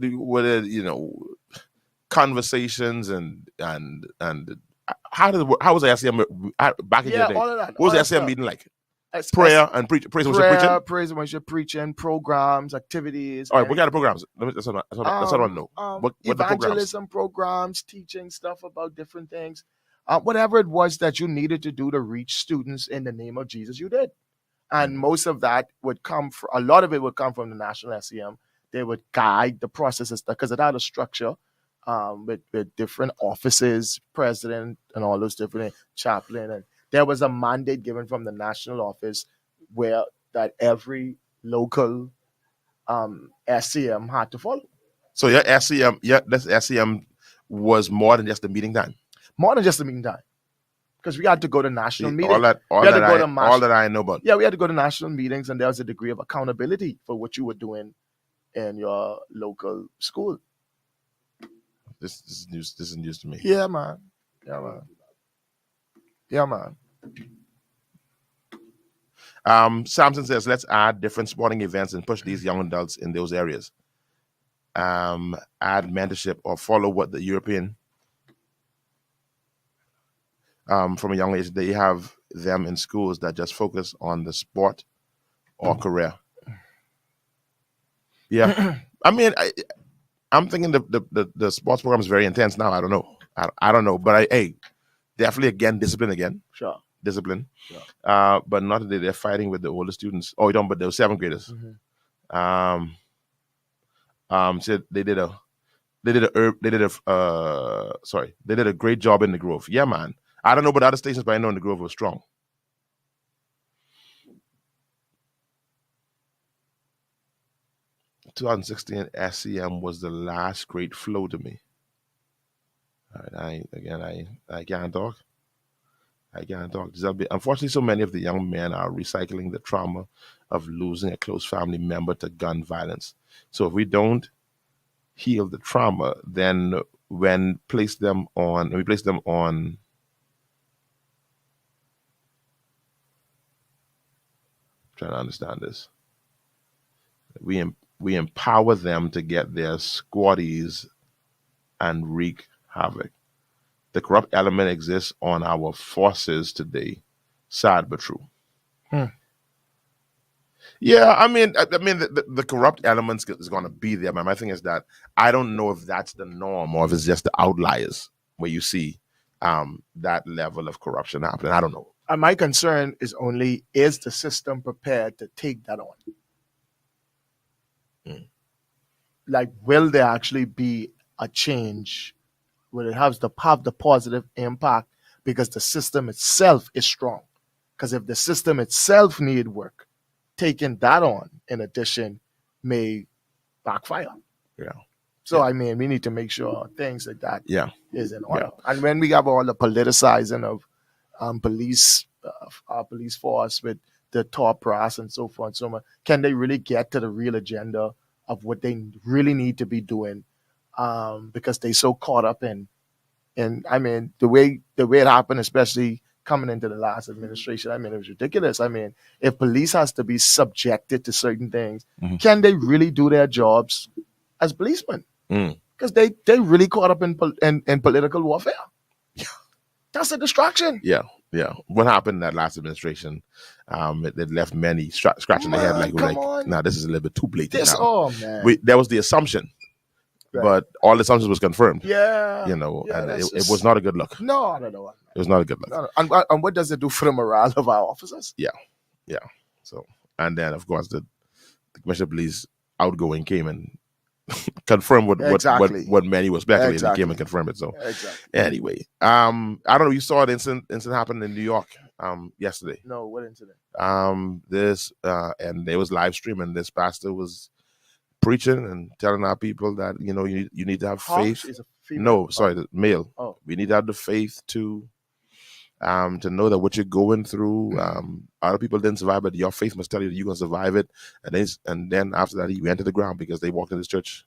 conversations and how was the SCM back in your day? All of that. What was the SCM meeting like? Prayer and preaching. Praise and worship preaching, programs, activities. All right, what kind of programs? That's what I want to know. What evangelism programs, teaching stuff about different things. Whatever it was that you needed to do to reach students in the name of Jesus, you did. And most of that would a lot of it would come from the National SEM. They would guide the processes because it had a structure with different offices, president, and all those different chaplain. And there was a mandate given from the national office where that every local SEM had to follow. So your SEM, this SEM was more than just a meeting time. More than just a meeting time. Because we had to go to national meetings. All that I know about. Yeah, we had to go to national meetings, and there was a degree of accountability for what you were doing in your local school. This is news to me. Yeah, man. Samson says, let's add different sporting events and push these young adults in those areas. Add mentorship or follow what the European from a young age, they have them in schools that just focus on the sport or career. Yeah. I mean, I'm thinking the sports program is very intense now. I don't know. I don't know. But definitely discipline again. Sure. Discipline. Sure. But not that they're fighting with the older students. Oh, you don't, but those 7th graders. Mm-hmm. Said they did a great job in the Grove. Yeah, man. I don't know about other stations, but I know in the Grove was strong. In 2016, SEM was the last great flow to me. All right, I can't talk. Unfortunately, so many of the young men are recycling the trauma of losing a close family member to gun violence. So if we don't heal the trauma, then when we place them on trying to understand this. We empower them to get their squaddies and wreak havoc. The corrupt element exists on our forces today. Sad but true. Yeah, I mean, the corrupt elements is going to be there. But my thing is that I don't know if that's the norm or if it's just the outliers where you see that level of corruption happening. I don't know. And my concern is the system prepared to take that on? Like, will there actually be a change? Will it have the positive impact because the system itself is strong? Because if the system itself need work, taking that on in addition may backfire. Yeah. So I mean, we need to make sure things like that is in order. Yeah. And when we have all the politicizing of police force with the top brass and so forth and so on, can they really get to the real agenda of what they really need to be doing? Because they so caught up in I mean the way it happened, especially coming into the last administration. I mean, it was ridiculous. I mean, if police has to be subjected to certain things, can they really do their jobs as policemen? Because they really caught up in political warfare. That's a distraction. Yeah. What happened in that last administration? It left many scratching their head nah, this is a little bit too blatant now. Man. There was the assumption, but all the assumptions was confirmed. Yeah. And it was not a good look. No, I don't know. It was not a good look. No. And what does it do for the morale of our officers? Yeah. So, and then of course the commissioner of police outgoing came and confirmed what many were speculating. He came and confirmed it. So anyway, I don't know. You saw the incident happen in New York yesterday. No, what incident? And there was live streaming. This pastor was preaching and telling our people that you need to have faith. No, sorry, the male. Oh. We need to have the faith to know that what you're going through, other people didn't survive, but your faith must tell you that you're gonna survive it. And then after that, he went to the ground because they walked in his church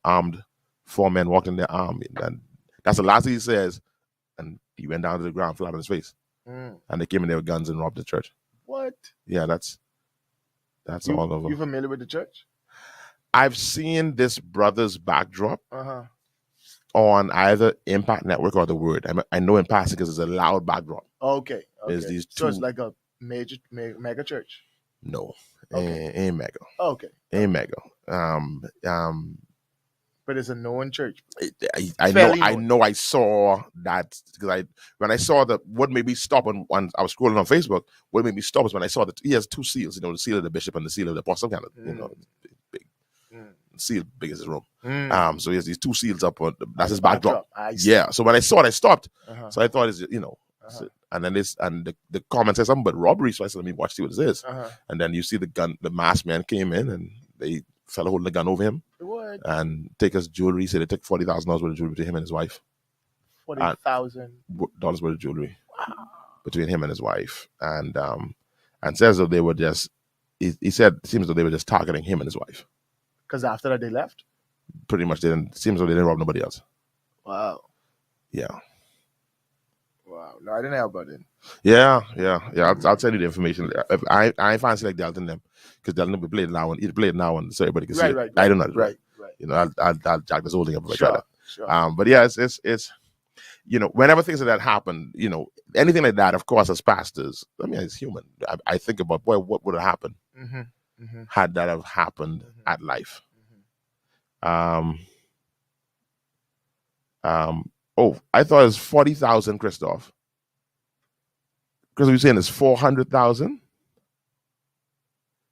armed. 4 men walked in there armed, and that's the last thing he says. And he went down to the ground, flat on his face, and they came in there with guns and robbed the church. What? Yeah, that's all over. You familiar with the church? I've seen this brother's backdrop on either Impact Network or The Word. I know Impact because it's a loud backdrop. Okay. There's these two. So it's like a major mega church. No, Okay. ain't mega. Okay. Ain't mega. But it's a known church. I know. I saw that because when I saw what made me stop when I was scrolling on Facebook. What made me stop was when I saw that he has 2 seals. The seal of the bishop and the seal of the apostle. Kind of, big. Seal big as his room. So he has these 2 seals up on that's his backdrop. Yeah. So when I saw it, I stopped. So I thought and then the comment says something about robbery. So I said, let me watch, see what this is. And then you see the masked man came in and they fella holding the gun over him. What? And take his jewelry. Say they took $40,000 worth of jewelry between him and his wife. $40,000 worth of jewelry between him and his wife, and says that they were just. He said it seems that they were just targeting him and his wife. Because after that they left. Pretty much, seems like they didn't rob nobody else. Wow. Yeah. Wow. No, I didn't know about it. Yeah. I'll send you the information. I fancy like Delton them because Delton will play it now and so everybody can see it. Right. I don't know. Right. I'll jack this whole thing up like Sure. that. But yeah, it's whenever things like that happen, anything like that, of course, as pastors, I mean, it's human. I think about, boy, what would have happened had that have happened at life. I thought it was 40,000, Christoph. Because we're saying it's 400,000.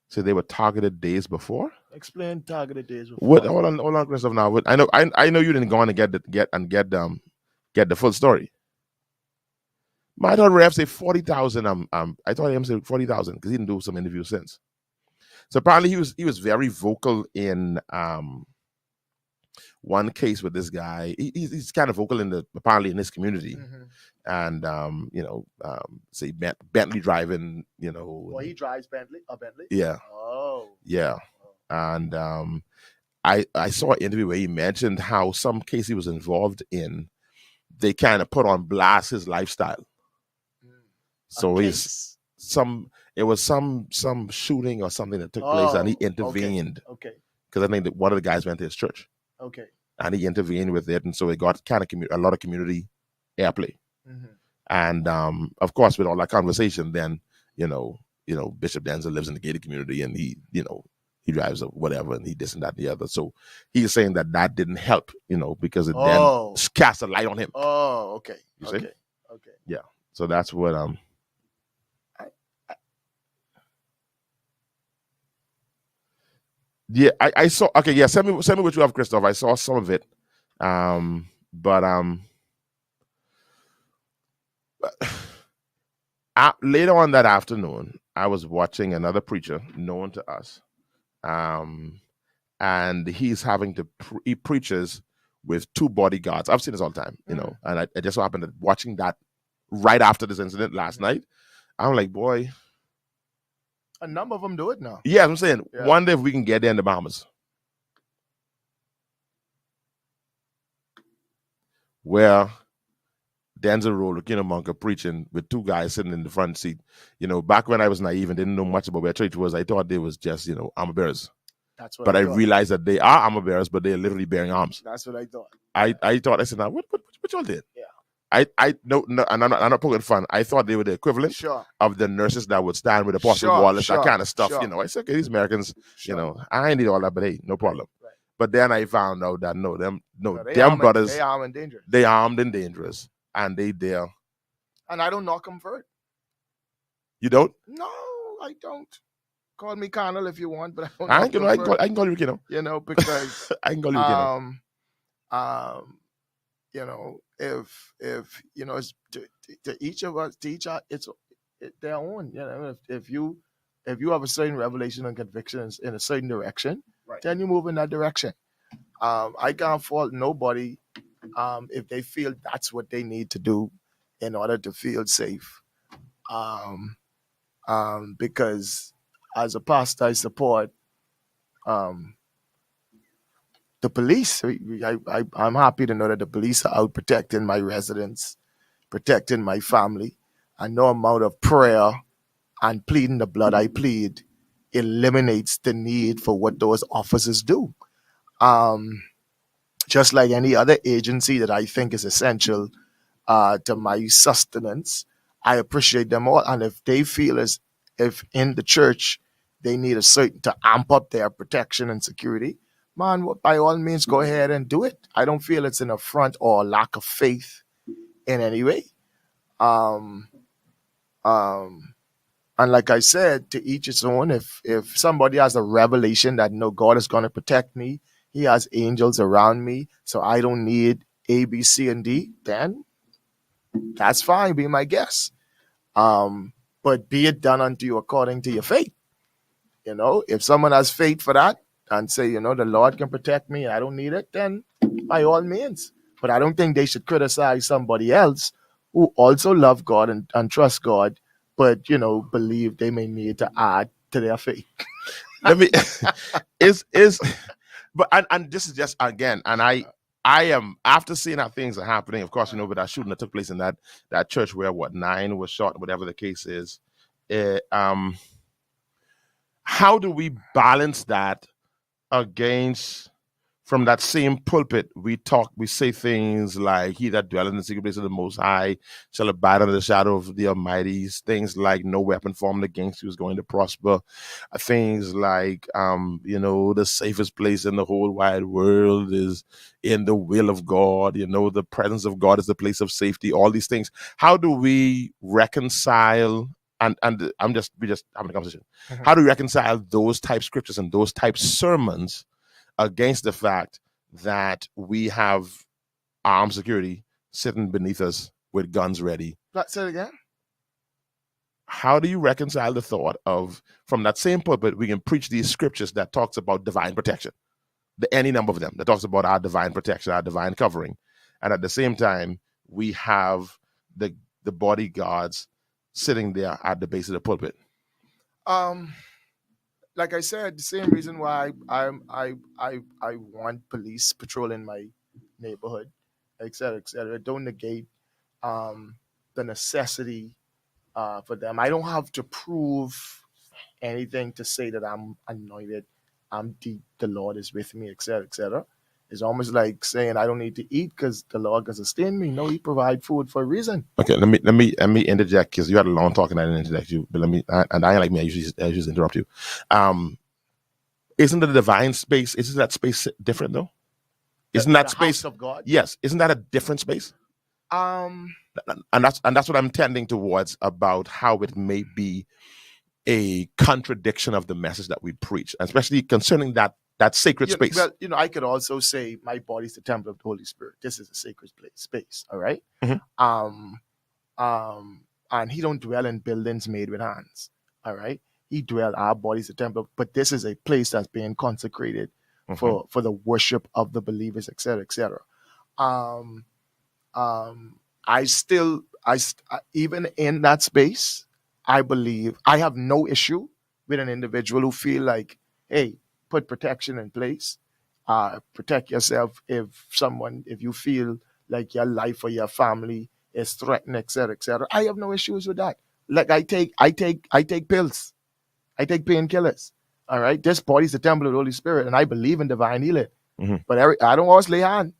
So they were targeted days before. Explain targeted days before. What? Hold on, Christoph. Now, I know you didn't go on and get the full story. But I thought Rev say 40,000. I thought him say 40,000 because he didn't do some interviews since. So apparently he was very vocal in one case with this guy. He's kind of vocal apparently in his community, and say Bentley driving. Well, he drives Bentley. A Bentley. Yeah. Oh. Yeah. And I saw an interview where he mentioned how some case he was involved in, they kind of put on blast his lifestyle. So it was some shooting or something that took place, and he intervened. Okay. Because I think that one of the guys went to his church. Okay. And he intervened with it, and so it got kind of a lot of community airplay. And of course, with all that conversation, then Bishop Denczil lives in the gated community, and he drives a whatever, and he this and that and the other. So he's saying that didn't help, because it then cast a light on him. Oh, okay. You see? Okay. Yeah. So that's what Yeah, I saw. Okay, yeah. Send me what you have, Christoph. I saw some of it, but later on that afternoon, I was watching another preacher known to us, and he's having he preaches with 2 bodyguards. I've seen this all the time, and I just so happened to watching that right after this incident last night. I'm like, boy. A number of them do it now. Yeah, I'm saying one day if we can get there in the Bahamas, where Denczil role, Rickeno Monk preaching with two guys sitting in the front seat. Back when I was naive and didn't know much about where church was, I thought they was just, armor bearers. That's what But I thought. realized that they are armor bearers, but they're literally bearing arms. That's what I thought. I thought, I said, now, what y'all did? Yeah. I no, and I'm not poking fun. I thought they were the equivalent of the nurses that would stand with Apostle Wallace, that kind of stuff. I said, okay, these Americans, I ain't need all that, but hey, no problem. Right. But then I found out that them brothers, they armed and dangerous. They armed and dangerous, and they there. And I don't knock them for it. You don't? No, I don't. Call me Colonel if you want, but I can call you Rickeno. Because I can call you Rickeno. If it's to each of us, to each it's their own. If you have a certain revelation and convictions in a certain direction, right, then you move in that direction. I can't fault nobody if they feel that's what they need to do in order to feel safe. Because as a pastor, I support the police. I'm happy to know that the police are out protecting my residents, protecting my family. And no amount of prayer and pleading the blood I plead eliminates the need for what those officers do. Just like any other agency that I think is essential to my sustenance, I appreciate them all. And if they feel as if in the church they need to amp up their protection and security, man, by all means, go ahead and do it. I don't feel it's an affront or a lack of faith in any way. And like I said, to each its own. If somebody has a revelation that God is going to protect me, He has angels around me, so I don't need A, B, C, and D, then that's fine. Be my guest. But be it done unto you according to your faith. If someone has faith for that and say, the Lord can protect me, I don't need it, then by all means. But I don't think they should criticize somebody else who also love God and trust God, but, believe they may need to add to their faith. Let me, but this is just, again, and I am, after seeing how things are happening, of course, with that shooting that took place in that church where 9 was shot, whatever the case is, how do we balance that against, from that same pulpit, we say things like, he that dwelleth in the secret place of the Most High shall abide under the shadow of the Almighty, things like no weapon formed against you is going to prosper, things like, the safest place in the whole wide world is in the will of God, the presence of God is the place of safety, all these things. How do we reconcile, and we just having a conversation, how do we reconcile those type scriptures and those type sermons against the fact that we have armed security sitting beneath us with guns ready? Say it again. How do you reconcile the thought of, from that same pulpit, we can preach these scriptures that talks about divine protection, any number of them, that talks about our divine protection, our divine covering, and at the same time, we have the bodyguards sitting there at the base of the pulpit? Like I said, the same reason why I want police patrolling my neighborhood, et cetera, et cetera. Don't negate the necessity for them. I don't have to prove anything to say that I'm anointed, I'm deep, the Lord is with me, et cetera, et cetera. It's almost like saying I don't need to eat because the Lord can sustain me. No, He provide food for a reason. Okay, let me interject, because you had a long talk and I didn't interject you. But I ain't like me. I usually interrupt you. Isn't the divine space? Isn't that space different though? Isn't that space house of God? Yes. Isn't that a different space? And that's what I'm tending towards, about how it may be a contradiction of the message that we preach, especially concerning that sacred space. Well, I could also say my body's the temple of the Holy Spirit. This is a sacred space. All right. Mm-hmm. And He don't dwell in buildings made with hands. All right. He dwell, our body's the temple, but this is a place that's being consecrated for the worship of the believers, et cetera, et cetera. Even in that space, I believe I have no issue with an individual who feel like, hey, put protection in place, protect yourself if you feel like your life or your family is threatened, etc., etc. I have no issues with that. Like I take pills. I take painkillers. All right. This body's the temple of the Holy Spirit, and I believe in divine healing. Mm-hmm. But I don't always lay hand.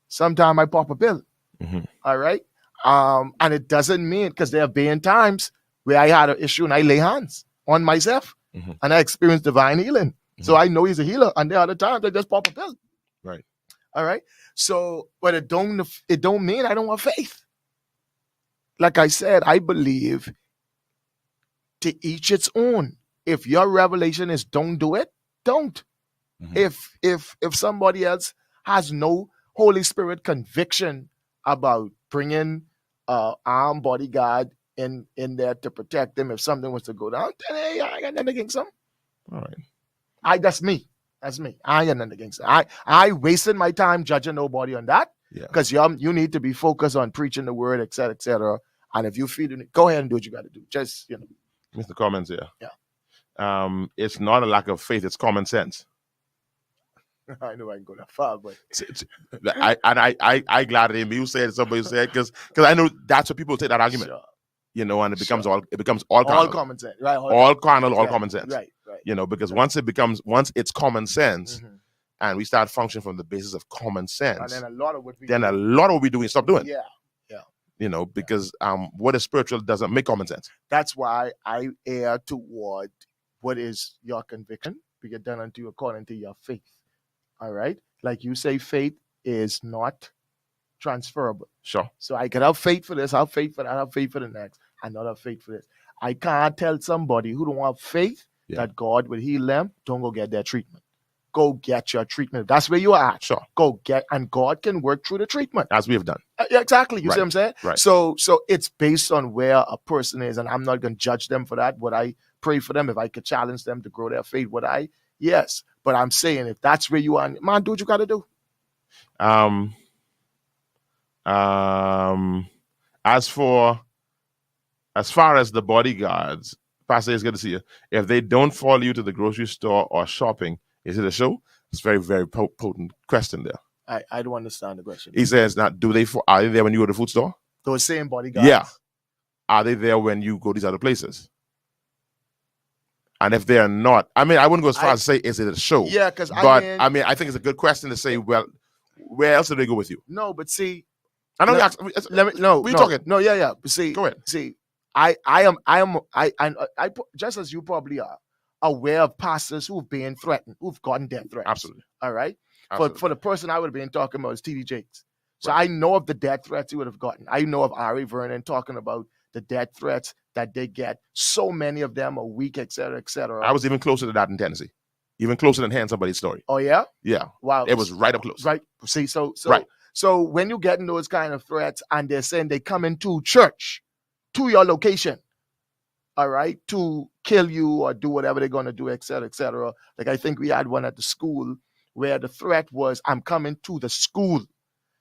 Sometimes I pop a pill. Mm-hmm. All right. And it doesn't mean, because there have been times where I had an issue and I lay hands on myself and I experienced divine healing. Mm-hmm. So I know he's a healer. And there are other times I just pop a pill. Right. All right. So, but it don't mean I don't have faith. Like I said, I believe to each its own. If your revelation is don't do it, don't. Mm-hmm. If somebody else has no Holy Spirit conviction about bringing armed bodyguard in there to protect them if something was to go down, then hey, I got nothing against them. All right. That's me. I ain't nothing against it. I wasted my time judging nobody on that, because you need to be focused on preaching the word, etc., etc. And if you feel it, go ahead and do what you got to do. Just Mr. Comments here. Yeah. It's not a lack of faith; it's common sense. I know I can go that far, but I glad that you said somebody said because I know that's what people take that argument. Sure. And it becomes all common sense, right? All carnal, all common sense, right. Because once it's common sense, and we start functioning from the basis of common sense, and then a lot of what we're doing stop doing. Yeah. Because what is spiritual doesn't make common sense. That's why I err toward what is your conviction, be it done unto you according to your faith. All right, like you say, faith is not transferable. Sure. So I can have faith for this, have faith for that, have faith for the next, and not have faith for this. I can't tell somebody who don't have faith that God will heal them. Don't go get their treatment. Go get your treatment. That's where you are at. Sure. Go get, and God can work through the treatment. As we have done. Exactly. You see what I'm saying? Right. So it's based on where a person is, and I'm not going to judge them for that. Would I pray for them? If I could challenge them to grow their faith, would I? Yes. But I'm saying, if that's where you are, man, do what you got to do. As far as the bodyguards, Pastor, it's good to see you. If they don't follow you to the grocery store or shopping, is it a show? It's very, very potent question there. I don't understand the question. He says, "Now, are they there when you go to the food store? Those same bodyguards. Yeah. Are they there when you go to these other places? And if they're not, I wouldn't go as far as to say, is it a show? Yeah, because I think it's a good question to say, well, where else do they go with you? No, but see, I know. Talking? No, yeah. But see, go ahead. See, I am, just as you probably are aware of pastors who've been threatened, who've gotten death threats. Absolutely. All right. Absolutely. For the person I would have been talking about is T.D. Jakes. So I know of the death threats he would have gotten. I know of Ari Vernon talking about the death threats that they get. So many of them a week, et cetera, et cetera. I was even closer to that in Tennessee. Even closer than hearing somebody's story. Oh, yeah? Yeah. Wow. It was right up close. Right. See, so right. So when you getting those kind of threats and they're saying they come into church, to your location, all right, to kill you or do whatever they're going to do, et cetera, et cetera. Like I think we had one at the school where the threat was, I'm coming to the school.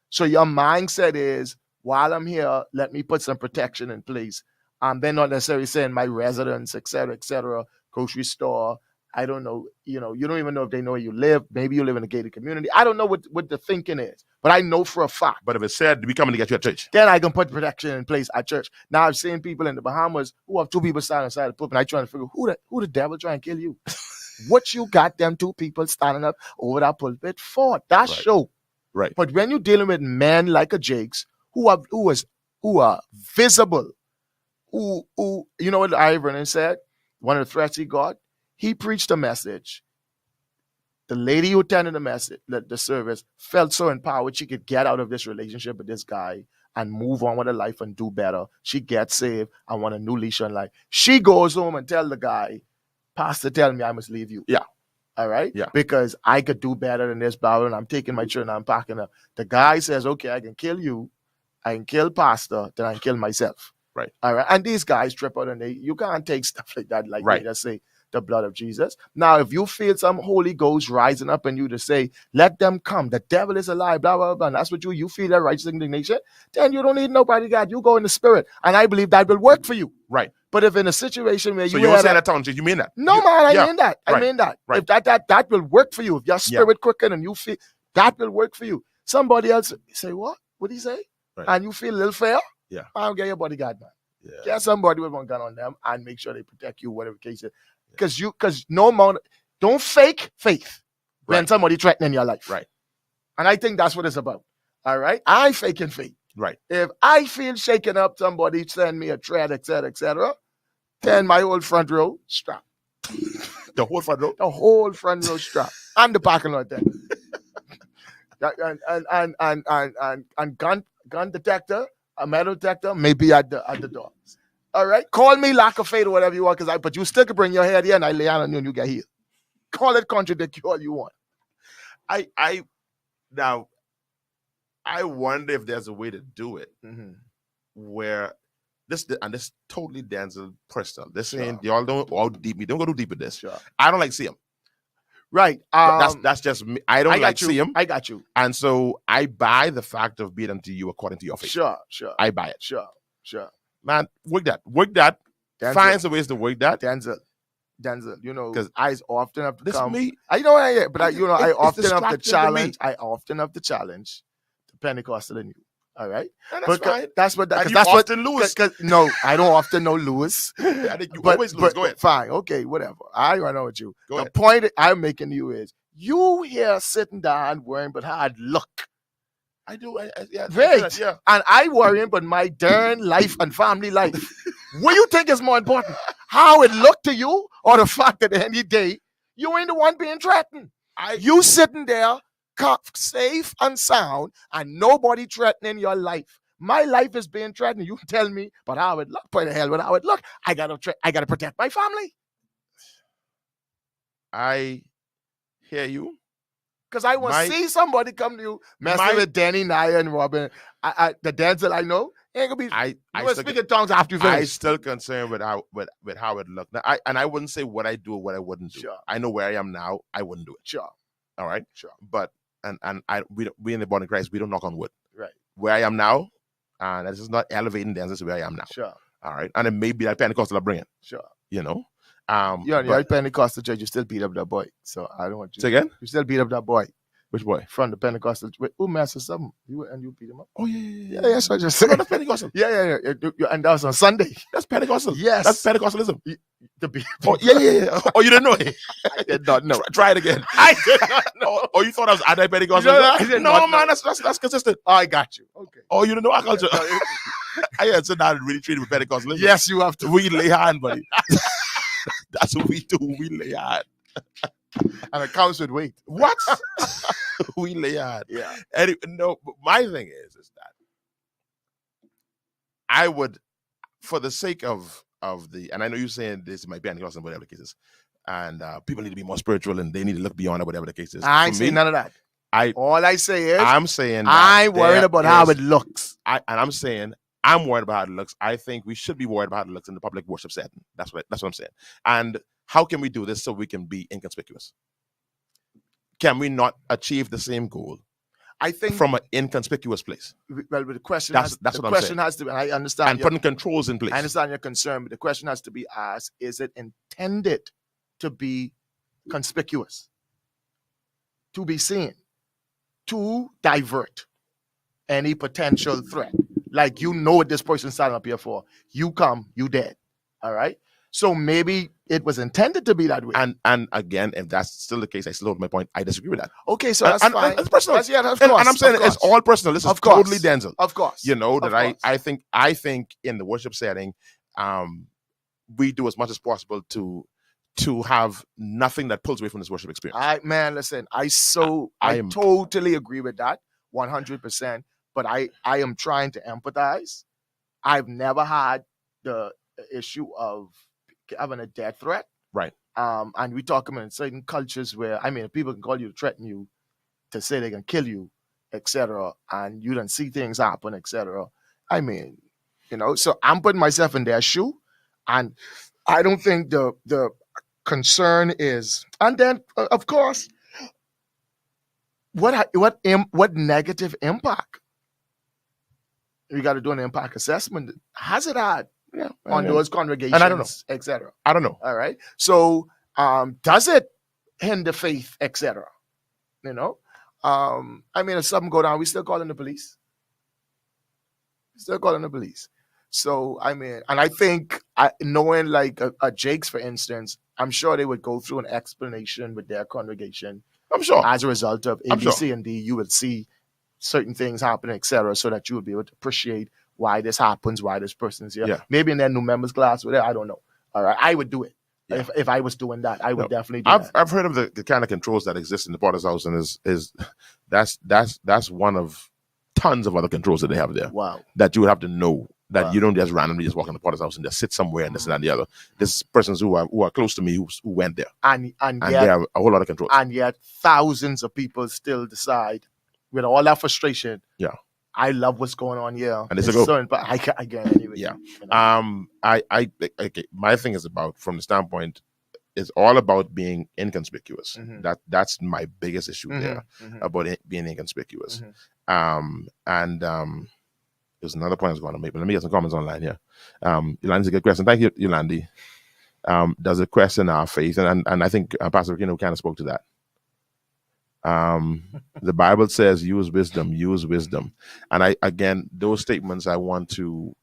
So your mindset is, while I'm here, let me put some protection in place. They're not necessarily saying my residence, et cetera, grocery store. I don't know, you don't even know if they know where you live. Maybe you live in a gated community. I don't know what the thinking is, but I know for a fact. But if it said, we coming to get you at church, then I can put protection in place at church. Now I've seen people in the Bahamas who have two people standing inside the pulpit, and I trying to figure who the devil trying to kill you. What you got them two people standing up over that pulpit for? That right. show. Right. But when you're dealing with men like a Jakes who are visible, who you know what Ari Vernon said? One of the threats he got. He preached a message. The lady who attended the service, felt so empowered she could get out of this relationship with this guy and move on with her life and do better. She gets saved and want a new leash on life. She goes home and tell the guy, Pastor, tell me I must leave you. Yeah. All right? Yeah. Because I could do better than this, blah, and I'm taking my children and I'm packing up. The guy says, okay, I can kill you. I can kill Pastor, then I can kill myself. Right. All right. And these guys trip out and you can't take stuff like that. Like right. They just say, the blood of Jesus. Now, if you feel some Holy Ghost rising up in you to say, let them come, the devil is alive, blah, blah, blah, and that's what you feel that righteous indignation, then you don't need nobody, God. You go in the spirit. And I believe that will work for you. Right. But if in a situation where so you don't say that tongue, you mean that? No, man, I mean that. I mean that. Right. If that will work for you. If your spirit quicken and you feel, that will work for you. Somebody else say, what? What did he say? and you feel a little fair, Yeah. I'll get your bodyguard, man. Yeah. Get somebody with one gun on them and make sure they protect you, whatever the case is. Because no amount, don't fake faith when somebody threatening your life. Right. And I think that's what it's about. All right. I ain't faking faith. Right. If I feel shaking up, somebody send me a threat, etc., then my whole front row strap. The whole front row? The whole front row strap. And the parking lot then. and gun detector, a metal detector, maybe at the door. All right? Call me lack of faith or whatever you want, but you still can bring your head here and I lay on you and you get healed. Call it contradict all you want. Now, I wonder if there's a way to do it where this totally Denczil personal. This ain't y'all don't all deep. We don't go too deep with this. Sure. I don't like see him. Right. That's just me. I don't like see him. I got you. And so I buy the fact of being unto you according to your faith. Sure. I buy it. Sure. Man, work that. Denczil. Find some ways to work that. Denczil, you know, because I often have to this come. Me. I know, I often have the challenge. I often have the challenge to Pentecostal in you. All right, and that's fine. That's what. That's often Lewis. No, I don't often know Lewis. I think you always lose. Go ahead. Fine, okay, whatever. I run on with you. The point I'm making to you is you here sitting down worrying about how I'd look. I do. Yeah. Right. Yeah. And I worrying about my darn life and family life. What do you think is more important? How it look to you, or the fact that any day you ain't the one being threatened? You sitting there, safe and sound, and nobody threatening your life. My life is being threatened. You tell me, but how it look? By the hell, with how it look? I gotta protect my family. I hear you. Because I want to see somebody come to you, messing with Danny, Naya, and Robin. The Denczil I know ain't gonna be. I speak in tongues after you finish. I still concerned with how it looked. Now, I wouldn't say what I do or what I wouldn't do. Sure. I know where I am now. I wouldn't do it. Sure. All right. Sure. But we in the body of Christ, we don't knock on wood. Right. Where I am now, and this is not elevating Denczil to where I am now. Sure. All right. And it may be that Pentecostal upbringing. Sure. You know. You're Pentecostal church. You still beat up that boy. So I don't want you. Say again. You still beat up that boy. Which boy? From the Pentecostal. Who messed us up? You beat him up? Oh, yeah. Yeah, so I just said. That's Pentecostal. Yeah. And that was on Sunday. That's Pentecostal. Yes. That's Pentecostalism. Oh, yeah. Oh, you didn't know it? I did not know. Try it again. I did not know. Oh, you thought I was anti-Pentecostal? No, man, that's consistent. I got you. Okay. Oh, you didn't know our culture? I had to sit down and really treat it with Pentecostalism. Yes, you have to. We lay hand, buddy. That's what we do. We lay hand. And it comes with weight. What? We lay hard. Yeah. Anyway, no, but my thing is that I would, for the sake of and I know you're saying this might be Pentecostal in whatever the case is, and people need to be more spiritual and they need to look beyond it, whatever the case is. I ain't saying none of that. All I say is I'm saying I'm worried about how it looks. I'm saying I'm worried about how it looks. I think we should be worried about how it looks in the public worship setting. That's what I'm saying. And how can we do this so we can be inconspicuous? Can we not achieve the same goal? I think from an inconspicuous place. Well, but the question that's what I'm saying. Has to be, and I understand. And putting controls in place. I understand your concern, but the question has to be asked: is it intended to be conspicuous, to be seen, to divert any potential threat? Like, you know what this person's standing up here for. You come, you dead. All right. So maybe it was intended to be that way. And again, if that's still the case, I still hold my point. I disagree with that. Okay, so that's fine. It's personal. Of course, and I'm saying it's all personal. This is totally Denczil. Of course. You know, that I think in the worship setting, we do as much as possible to have nothing that pulls away from this worship experience. Listen, I totally agree with that, 100%. But I am trying to empathize. I've never had the issue of having a death threat. Right. And we talk about in certain cultures where, people can call you to threaten you, to say they can kill you, etc. And you don't see things happen, etc. So I'm putting myself in their shoe, and I don't think the concern is. And then, of course, what negative impact? We got to do an impact assessment. Has it had on those congregations? And I don't know, etc. I don't know. All right. So, does it hinder faith, etc.? If something go down, we still calling the police. Still calling the police. So, I mean, and I think knowing like a Jake's, for instance, I'm sure they would go through an explanation with their congregation. I'm sure. As a result of A, I'm B, sure. C, and D, you would see certain things happen, etc., so that you would be able to appreciate why this happens, why this person's here. Yeah. Maybe in their new members class, whatever, I don't know. All right, I would do it. Yeah. If I was doing that, I would definitely do that. I've heard of the kind of controls that exist in the Potter's house, and that's one of tons of other controls that they have there. Wow. That you would have to know that you don't just randomly just walk in the Potter's house and just sit somewhere and this and that and the other. There's persons who are close to me who went there, and yet, there are a whole lot of controls. And yet, thousands of people still decide, with all that frustration, I love what's going on here. And it's a go. So, but I get it anyway. Yeah. You know? Okay. My thing is about, from the standpoint, it's all about being inconspicuous. Mm-hmm. That's my biggest issue there, about being inconspicuous. There's another point I was going to make, but let me get some comments online here. Yolandi's a good question. Thank you, Yolandi. Does it question our faith? And I think Pastor Rickeno kind of spoke to that. The Bible says, use wisdom. And again, those statements, I want to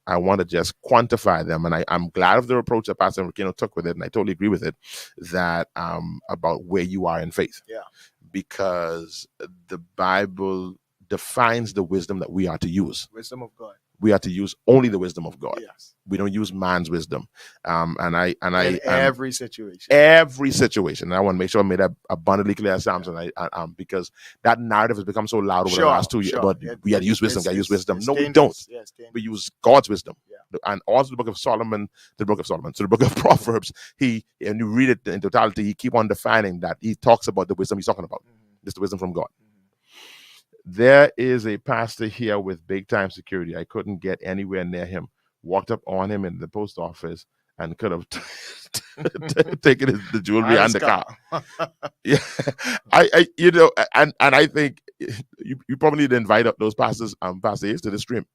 just quantify them. And I'm glad of the approach that Pastor Rickeno took with it. And I totally agree with it, that, about where you are in faith. Yeah. Because the Bible defines the wisdom that we are to use. Wisdom of God. We are to use only the wisdom of God. Yes. We don't use man's wisdom. In every situation. Every situation. And I want to make sure I made that abundantly clear as Samson. Because that narrative has become so loud over the last 2 years. But we had to use wisdom. Use wisdom. No, we don't. Yes, we use God's wisdom. Yeah. And also the book of Solomon, to the book of Proverbs, and you read it in totality, he keep on defining that. He talks about the wisdom he's talking about. It's the wisdom from God. There is a pastor here with big time security. I couldn't get anywhere near him. Walked up on him in the post office and could have taken the jewelry and the car. Yeah, and I think you probably need to invite up those pastors pastors to the stream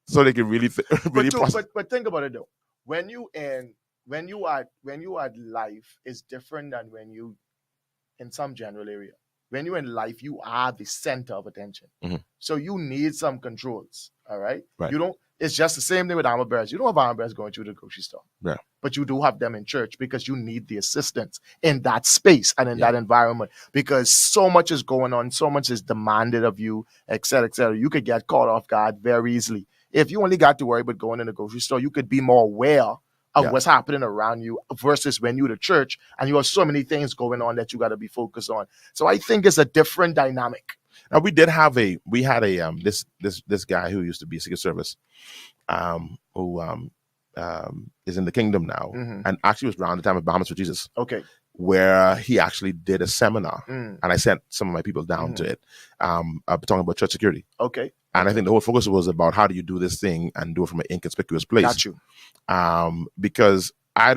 so they can really But think about it though. When you are life is different than when you in some general area. When you're in life, you are the center of attention. So you need some controls. All right. You don't. It's just the same thing with armor bearers. You don't have armor bearers going to the grocery store. Yeah. But you do have them in church because you need the assistance in that space and in that environment, because so much is going on, so much is demanded of you, et cetera, et cetera. You could get caught off guard very easily. If you only got to worry about going in the grocery store, you could be more aware of what's happening around you versus when you're to church and you have so many things going on that you got to be focused on. So I think it's a different dynamic. Now we had this guy who used to be Secret Service, who is in the kingdom now, and actually was around the time of Bahamas for Jesus. Okay. Where he actually did a seminar, and I sent some of my people down to it, talking about church security. Okay. And I think the whole focus was about how do you do this thing and do it from an inconspicuous place. Got you. Because I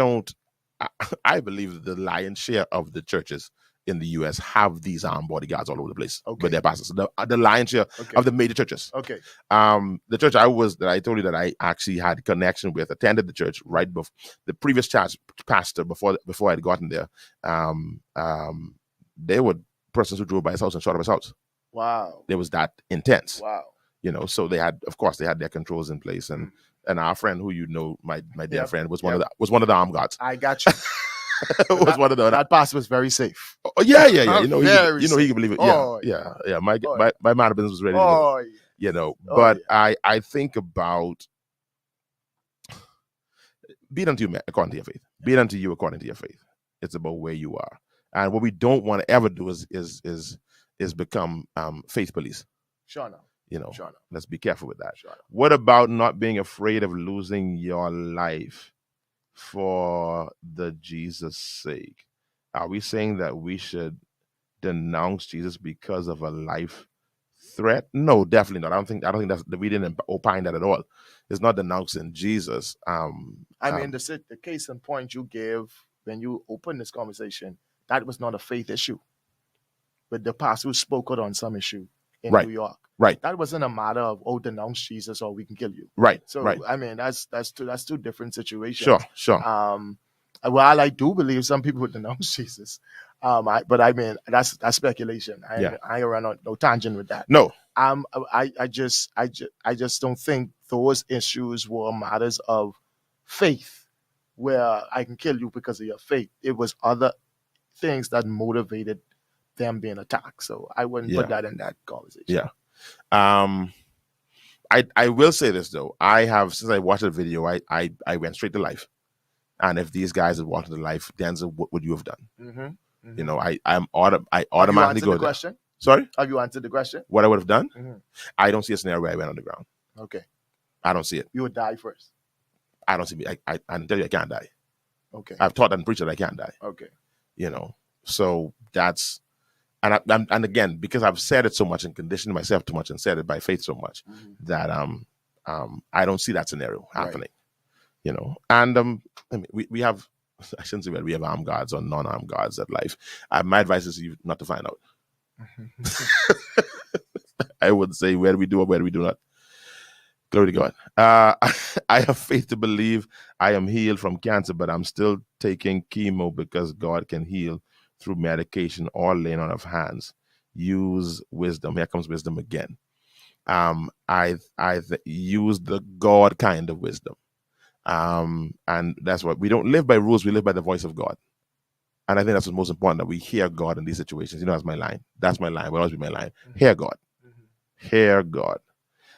believe the lion's share of the churches in the U.S. have these armed bodyguards all over the place with their pastors. The lion's share of the major churches. Okay. The church that I told you that I actually had connection with, attended the church right before the previous pastor before I had gotten there. They were persons who drove by his house and shot up his house. Wow. It was that intense. Wow. So they had their controls in place, and our friend, who my dear friend, was one of the armed guards. I got you. That pastor was very safe. Oh, yeah. He can believe it. Oh, yeah. My man of business was ready. But I think about be it unto you according to your faith. Be it unto you according to your faith. It's about where you are, and what we don't want to ever do is become faith police. Sure enough. Let's be careful with that. Sure. What about not being afraid of losing your life for the Jesus sake? Are we saying that we should denounce Jesus because of a life threat? No, definitely not. I don't think we didn't opine that at all. It's not denouncing Jesus. The case in point you gave when you opened this conversation, that was not a faith issue. But the pastor who spoke out on some issue in New York. Right. That wasn't a matter of, denounce Jesus or we can kill you. Right. So, right. That's two different situations. Sure. While I do believe some people would denounce Jesus, that's speculation. I ain't run on no tangent with that. No. I just don't think those issues were matters of faith, where I can kill you because of your faith. It was other things that motivated them being attacked. So I wouldn't put that in that conversation. Yeah. I will say this though. I have, since I watched the video, I went straight to life. And if these guys had walked into life, Denczil, what would you have done? Mm-hmm. Mm-hmm. You know, I automatically go the there. question? Sorry? Have you answered the question? What I would have done? Mm-hmm. I don't see a scenario where I went on the ground. Okay. I don't see it. You would die first. I don't see me. I can tell you I can't die. Okay. I've taught and preached that I can't die. Okay. You know, so that's, and again, because I've said it so much and conditioned myself too much and said it by faith so much, that I don't see that scenario happening. Right. You know, and I mean, we have, I shouldn't say that we have armed guards or non-armed guards at life. My advice is you not to find out. I would say where do we do or where do we do not. Glory to God. I have faith to believe I am healed from cancer, but I'm still taking chemo because God can heal through medication or laying on of hands. Use wisdom. Here comes wisdom again. I use the God kind of wisdom. And that's what we don't live by rules. We live by the voice of God. And I think that's what's most important, that we hear God in these situations. You know, that's my line. That's my line. Will always be my line. Hear God. Hear God.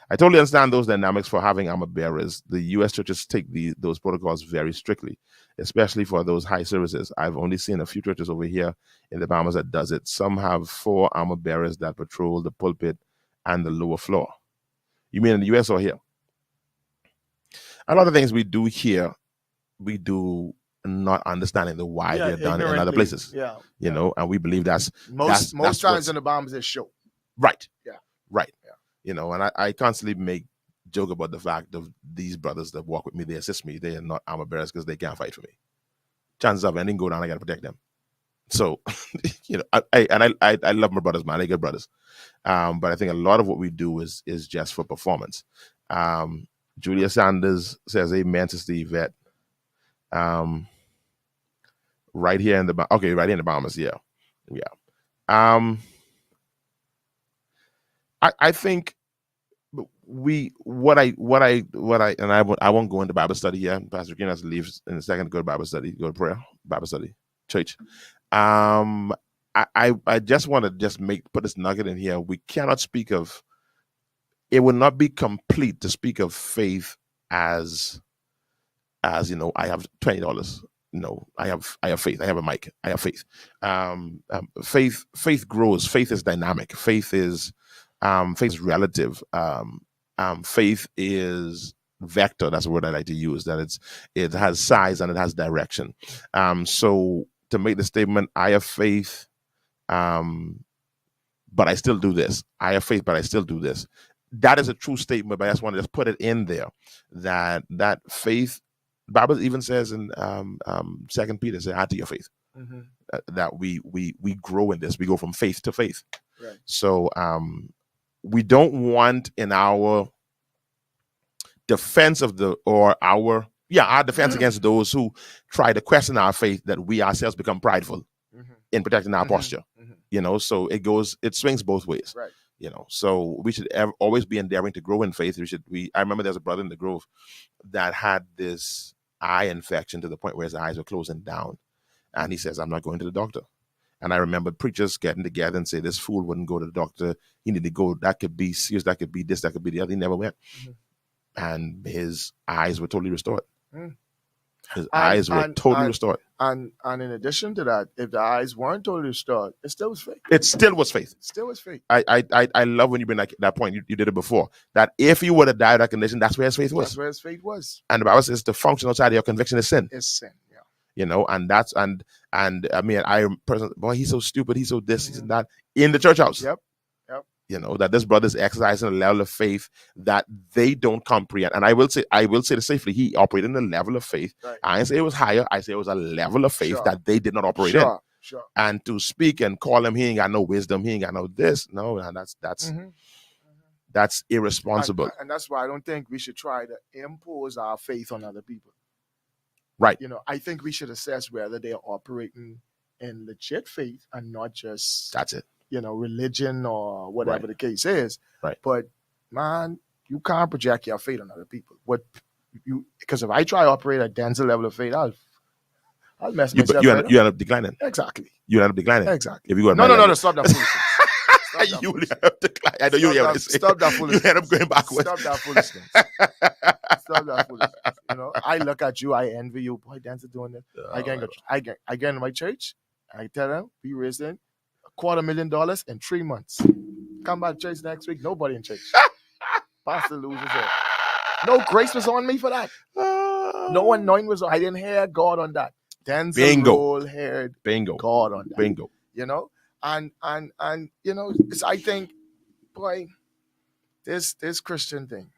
I totally understand those dynamics for having armor bearers. The U.S. churches take those protocols very strictly, especially for those high services. I've only seen a few churches over here in the Bahamas that does it. Some have 4 armor bearers that patrol the pulpit and the lower floor. You mean in the U.S. or here? A lot of things we do here, we do not understanding the why they're done in other places. Yeah. You know, and we believe that's most times in the Bahamas is show. Right. Yeah. Right. Yeah. You know, and I constantly make joke about the fact of these brothers that walk with me, they assist me. They are not armor bearers because they can't fight for me. Chances of anything go down, I got to protect them. So, you know, I love my brothers, man. They're good brothers. But I think a lot of what we do is just for performance. Julia Sanders says, amen, Sister Yvette. Right here in the Bahamas, yeah. I think what I won't go into Bible study here. Pastor Rickeno has to leave in a second to go to Bible study, go to prayer, Bible study, church. I just want to put this nugget in here. We cannot speak of, it would not be complete to speak of faith as you know, I have $20. No, I have faith. I have a mic. I have faith. Faith grows. Faith is dynamic. Faith is relative. Faith is vector. That's a word I like to use. That it has size and it has direction. So to make the statement, I have faith, but I still do this. I have faith, but I still do this. That is a true statement, but I just want to just put it in there that faith. The Bible even says in 2 Peter, say, add to your faith. That we grow in this. We go from faith to faith. Right. So we don't want in our defense our defense against those who try to question our faith, that we ourselves become prideful in protecting our posture. You know, so it swings both ways. Right. You know, so we should always be endeavoring to grow in faith. I remember there's a brother in the Grove that had this eye infection to the point where his eyes were closing down. And he says, I'm not going to the doctor. And I remember preachers getting together and say, this fool wouldn't go to the doctor. He needed to go. That could be serious. That could be this. That could be the other. He never went. And his eyes were totally restored. His eyes were totally restored. And in addition to that, if the eyes weren't totally restored, it still was faith. It still was faith. I love when you bring that point. You did it before. That if you would have died of that condition, that's where his faith was. That's where his faith was. And the Bible says to function outside of your conviction is sin. It's sin, yeah. You know, and I mean, boy, he's so stupid. He's so this, he's that in the church house. Yep. You know, that this brother's exercising a level of faith that they don't comprehend. And I will say this safely, he operated in a level of faith. Right. I didn't say it was higher. I say it was a level of faith that they did not operate in. Sure. And to speak and call him, he ain't got no wisdom, he ain't got no this. No, that's irresponsible. And that's why I don't think we should try to impose our faith on other people. Right. You know, I think we should assess whether they are operating in legit faith and not just that's it. religion or whatever Right. the case is. Right. But man, you can't project your faith on other people. Because if I try to operate at Denczil level of faith, I'll mess myself You right end up declining. Exactly. You end up declining. Exactly. If you go at No, my level. stop that foolishness. You will end up declining. I know you hear what I say. Stop that foolishness. You end up going backwards. Stop that foolishness. Stop that foolishness. I look at you, I envy you. Boy, Denczil doing this. I get into my church. I tell them, be raising $250,000 in 3 months. Come back to church next week. Nobody in church. Pastor loses it. No grace was on me for that. No anointing was on. I didn't hear God on that. Denczil roll-haired God on that. Bingo. And I think, boy, this Christian thing,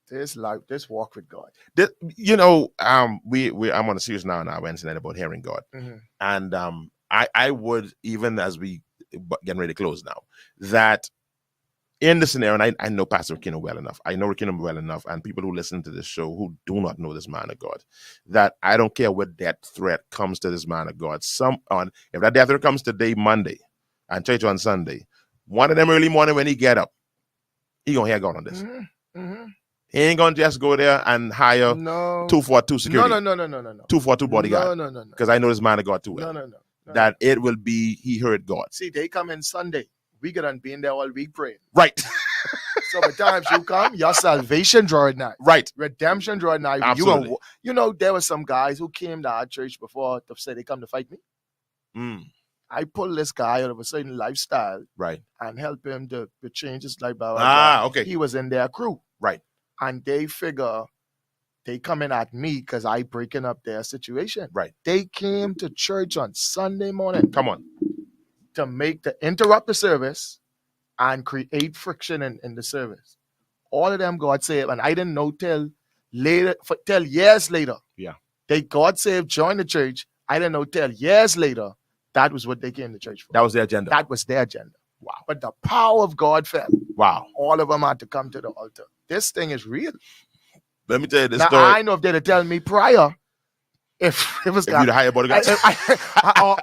this life, this walk with God. I'm on a series now on our Wednesday night about hearing God. Mm-hmm. And I would, even as we getting ready to close now, that in the scenario, and I know Pastor Rickeno well enough. I know Rickeno well enough, and people who listen to this show who do not know this man of God, that I don't care what death threat comes to this man of God. If that death threat comes today, Monday, and church on Sunday, one of them early morning when he get up, he gonna hear God on this. Mm-hmm. Mm-hmm. He ain't gonna just go there and hire 242 security. No. 242 bodyguard. No. Because I know this man of God too well. No. That it will be, he heard God. See, they come in Sunday. We get on being there all week praying. Right. So by the time you come, your salvation drawing nigh. Right. Redemption drawing nigh. Absolutely. There were some guys who came to our church before to say they come to fight me. I pull this guy out of a certain lifestyle. Right. And help him to change his life. Okay. He was in their crew. Right. And they figure they coming at me because I breaking up their situation. Right. They came to church on Sunday morning. Come on. To interrupt the service and create friction in the service. All of them God saved, and I didn't know till years later. Yeah. They God saved, joined the church. I didn't know till years later that was what they came to church for. That was their agenda. That was their agenda. Wow. But the power of God fell. Wow. All of them had to come to the altar. This thing is real. Let me tell you this now, story. I know if they'd have tell me prior, if it was if you'd hire bodyguards,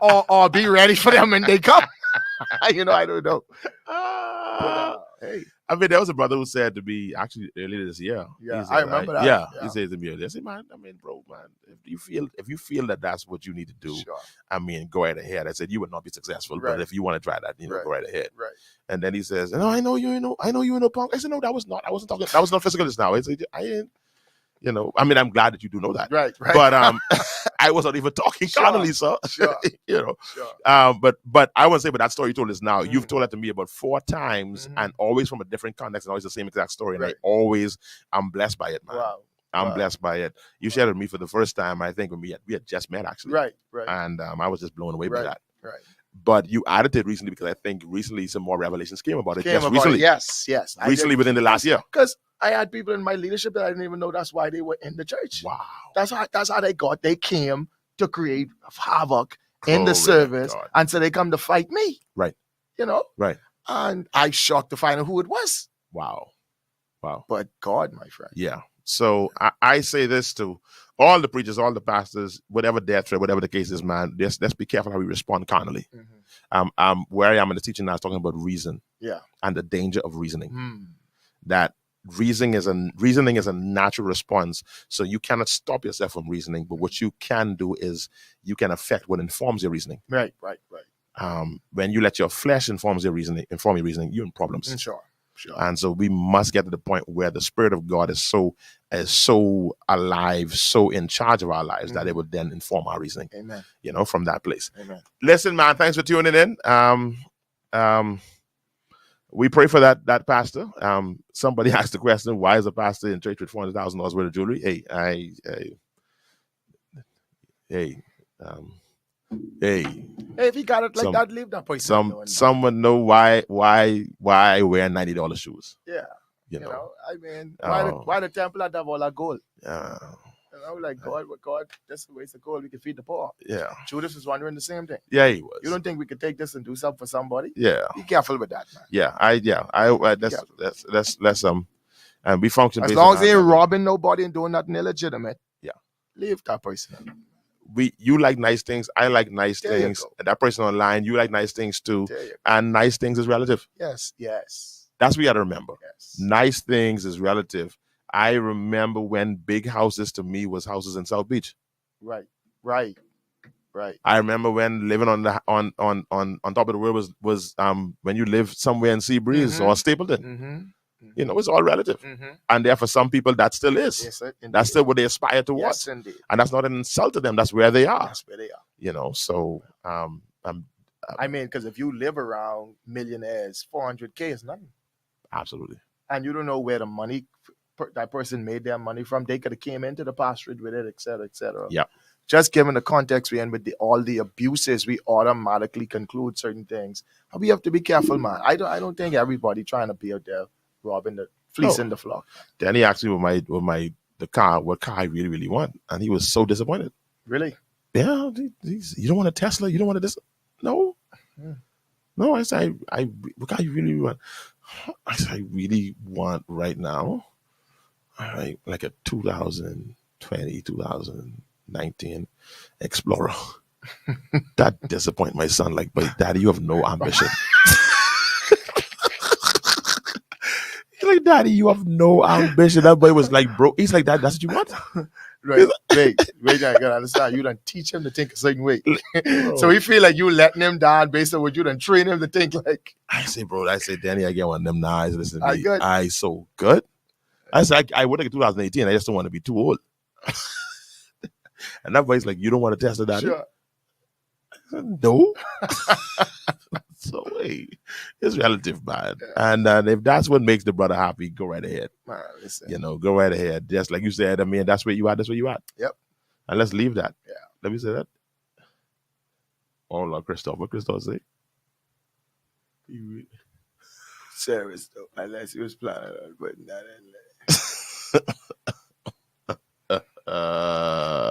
or be ready for them when they come. I don't know. Hey, I mean, there was a brother who said to me actually earlier this year. Yeah, said, I remember that. Yeah, he said to me, "I said, man, bro, if you feel that that's what you need to do, sure. Go right ahead." I said, "You would not be successful, right. But if you want to try that, right. go right ahead." Right. And then he says, "No, I know you know punk." I said, "No, that was not. I wasn't talking. That was not physicalist now." I said, "I didn't." I'm glad that you do know that. Right. But I was not even talking carnally, sir. Sure. Sure. But I won't say, but that story you told us now, you've told that to me about 4 times and always from a different context and always the same exact story. And I'm blessed by it, man. Wow. I'm blessed by it. You shared it with me for the first time, I think, when we had just met, actually. Right. And I was just blown away by that. Right. But you added it recently because I think recently some more revelations came about it. Recently. Yes. Recently within the last year. Because I had people in my leadership that I didn't even know that's why they were in the church. Wow. That's how they came to create havoc in the service. And so they come to fight me. Right. Right. And I shocked to find out who it was. Wow. But God, my friend. Yeah. So I say this to all the preachers, all the pastors, whatever death threat, whatever the case is, man, let's be careful how we respond carnally. Mm-hmm. Where I am in the teaching now is talking about reason. Yeah. And the danger of reasoning. That reasoning is a natural response. So you cannot stop yourself from reasoning, but what you can do is you can affect what informs your reasoning. Right. When you let your flesh inform your reasoning, you're in problems. Sure. And so we must get to the point where the Spirit of God is so alive, so in charge of our lives that it would then inform our reasoning. Amen. From that place. Amen. Listen, man, thanks for tuning in. We pray for that pastor. Somebody asked the question, why is a pastor in church with $400,000 worth of jewelry? Hey, if he got it like that, leave that person. Someone know why wear $90 shoes. Yeah. Why the temple had to have all that gold? Yeah. Like God, that's the waste of gold. We can feed the poor. Yeah. Judas was wondering the same thing. Yeah, he was. You don't think we could take this and do something for somebody? Yeah. Be careful with that, man. Yeah. That's and we function as long as they ain't robbing nobody and doing nothing illegitimate. Yeah. Leave that person. you like nice things, I like nice There you things. go. That person online, you like nice things too. There you go. And nice things is relative. Yes, yes, That's what you got to remember. yes. Nice things is relative. I remember when big houses to me was houses in South Beach. Right. I remember when living on the on top of the world was when you live somewhere in Sea Breeze or Stapleton. Mm-hmm. You know, it's all relative. Mm-hmm. And there for some people that still is. Yes, sir, that's still what they aspire towards. Yes, indeed. And that's not an insult to them. That's where they are. That's where they are. You know, so I mean, because if you live around millionaires, 400K is nothing. Absolutely. And you don't know where the money that person made their money from. They could have came into the pastorate with it, et cetera, et cetera. Yeah. Just given the context we're in with all the abuses, we automatically conclude certain things. And we have to be careful, man. I don't think everybody trying to be out there robbing the fleecing the flock. Then he asked me what car I really, really want. And he was so disappointed. Really? Yeah. You don't want a Tesla? You don't want a this? No. No, I said, what car you really want? I said, I really want right now, like a 2020, 2019 Explorer. That disappoint my son. Like, but Daddy, you have no ambition. He's like, Daddy, you have no ambition. That boy was like, bro. He's like, that's what you want? Right. Wait, I gotta understand. You done teach him to think a certain way. So he feel like you letting him down based on what you done train him to think like. I say, Danny, I get one of them now. Listen to me. Good. I so good. I said, I would like 2018. I just don't want to be too old. And that boy's like, you don't want to test it, Daddy? Sure. I said, no. So, hey, it's relative, man. Yeah. And if that's what makes the brother happy, go right ahead. Man, listen. You know, go right ahead. Just like you said, I mean, that's where you are. That's where you are. Yep. And let's leave that. Yeah. Let me say that. Oh, Lord, Christoph. What Christoph say? Serious, though. Unless he was planning on putting that in there.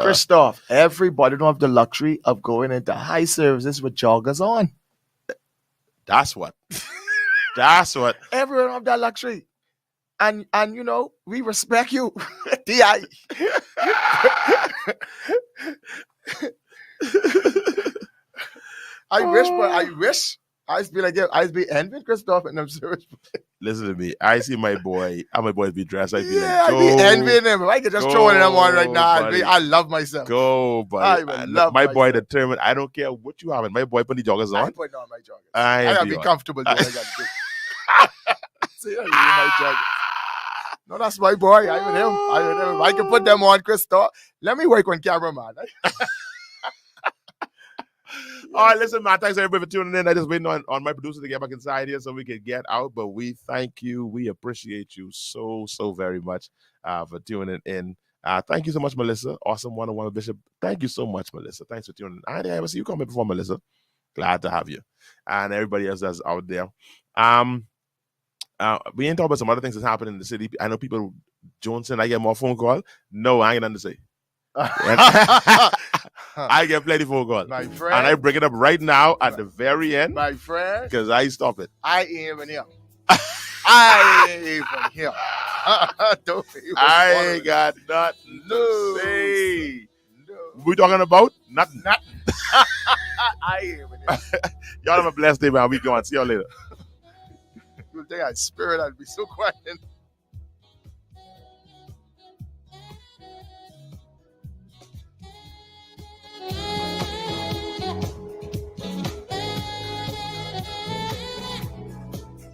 Christoph, everybody don't have the luxury of going into high services with joggers on. That's what. Everyone have that luxury. And you know, we respect you. D.I. I wish. I be like, yeah, I be envying Christoph and I'm serious. Listen to me. I see my boy. How my boys be dressed. I be I be envying him. I could just throw it in them on right now. I love myself. Go, buddy. My boy determined. I don't care what you have. My boy put the joggers on. I put on my joggers. I gotta be comfortable doing what I gotta do. See, I my joggers. No, that's my boy. I'm with him. I can put them on, Christoph. Let me work on camera, man. All right, listen, man. Thanks everybody for tuning in. I just waiting on my producer to get back inside here so we can get out. But we thank you. We appreciate you so very much for tuning in. Thank you so much, Melissa. Awesome one-on-one with Bishop. Thank you so much, Melissa. Thanks for tuning in. I didn't ever see you come here before, Melissa. Glad to have you. And everybody else that's out there. We ain't talking about some other things that's happening in the city. I know people, Johnson, I get more phone call. No, I ain't nothing to say. I get plenty phone calls. My friend. And I bring it up right now at the very end. My friend. Because I stop it. I ain't even here. I ain't even here. I ain't got nothing to say. No. We talking about? Nothing. I ain't even here. Y'all have a blessed day, man. We going. See y'all later. You think I'd spirit, I'd be so quiet.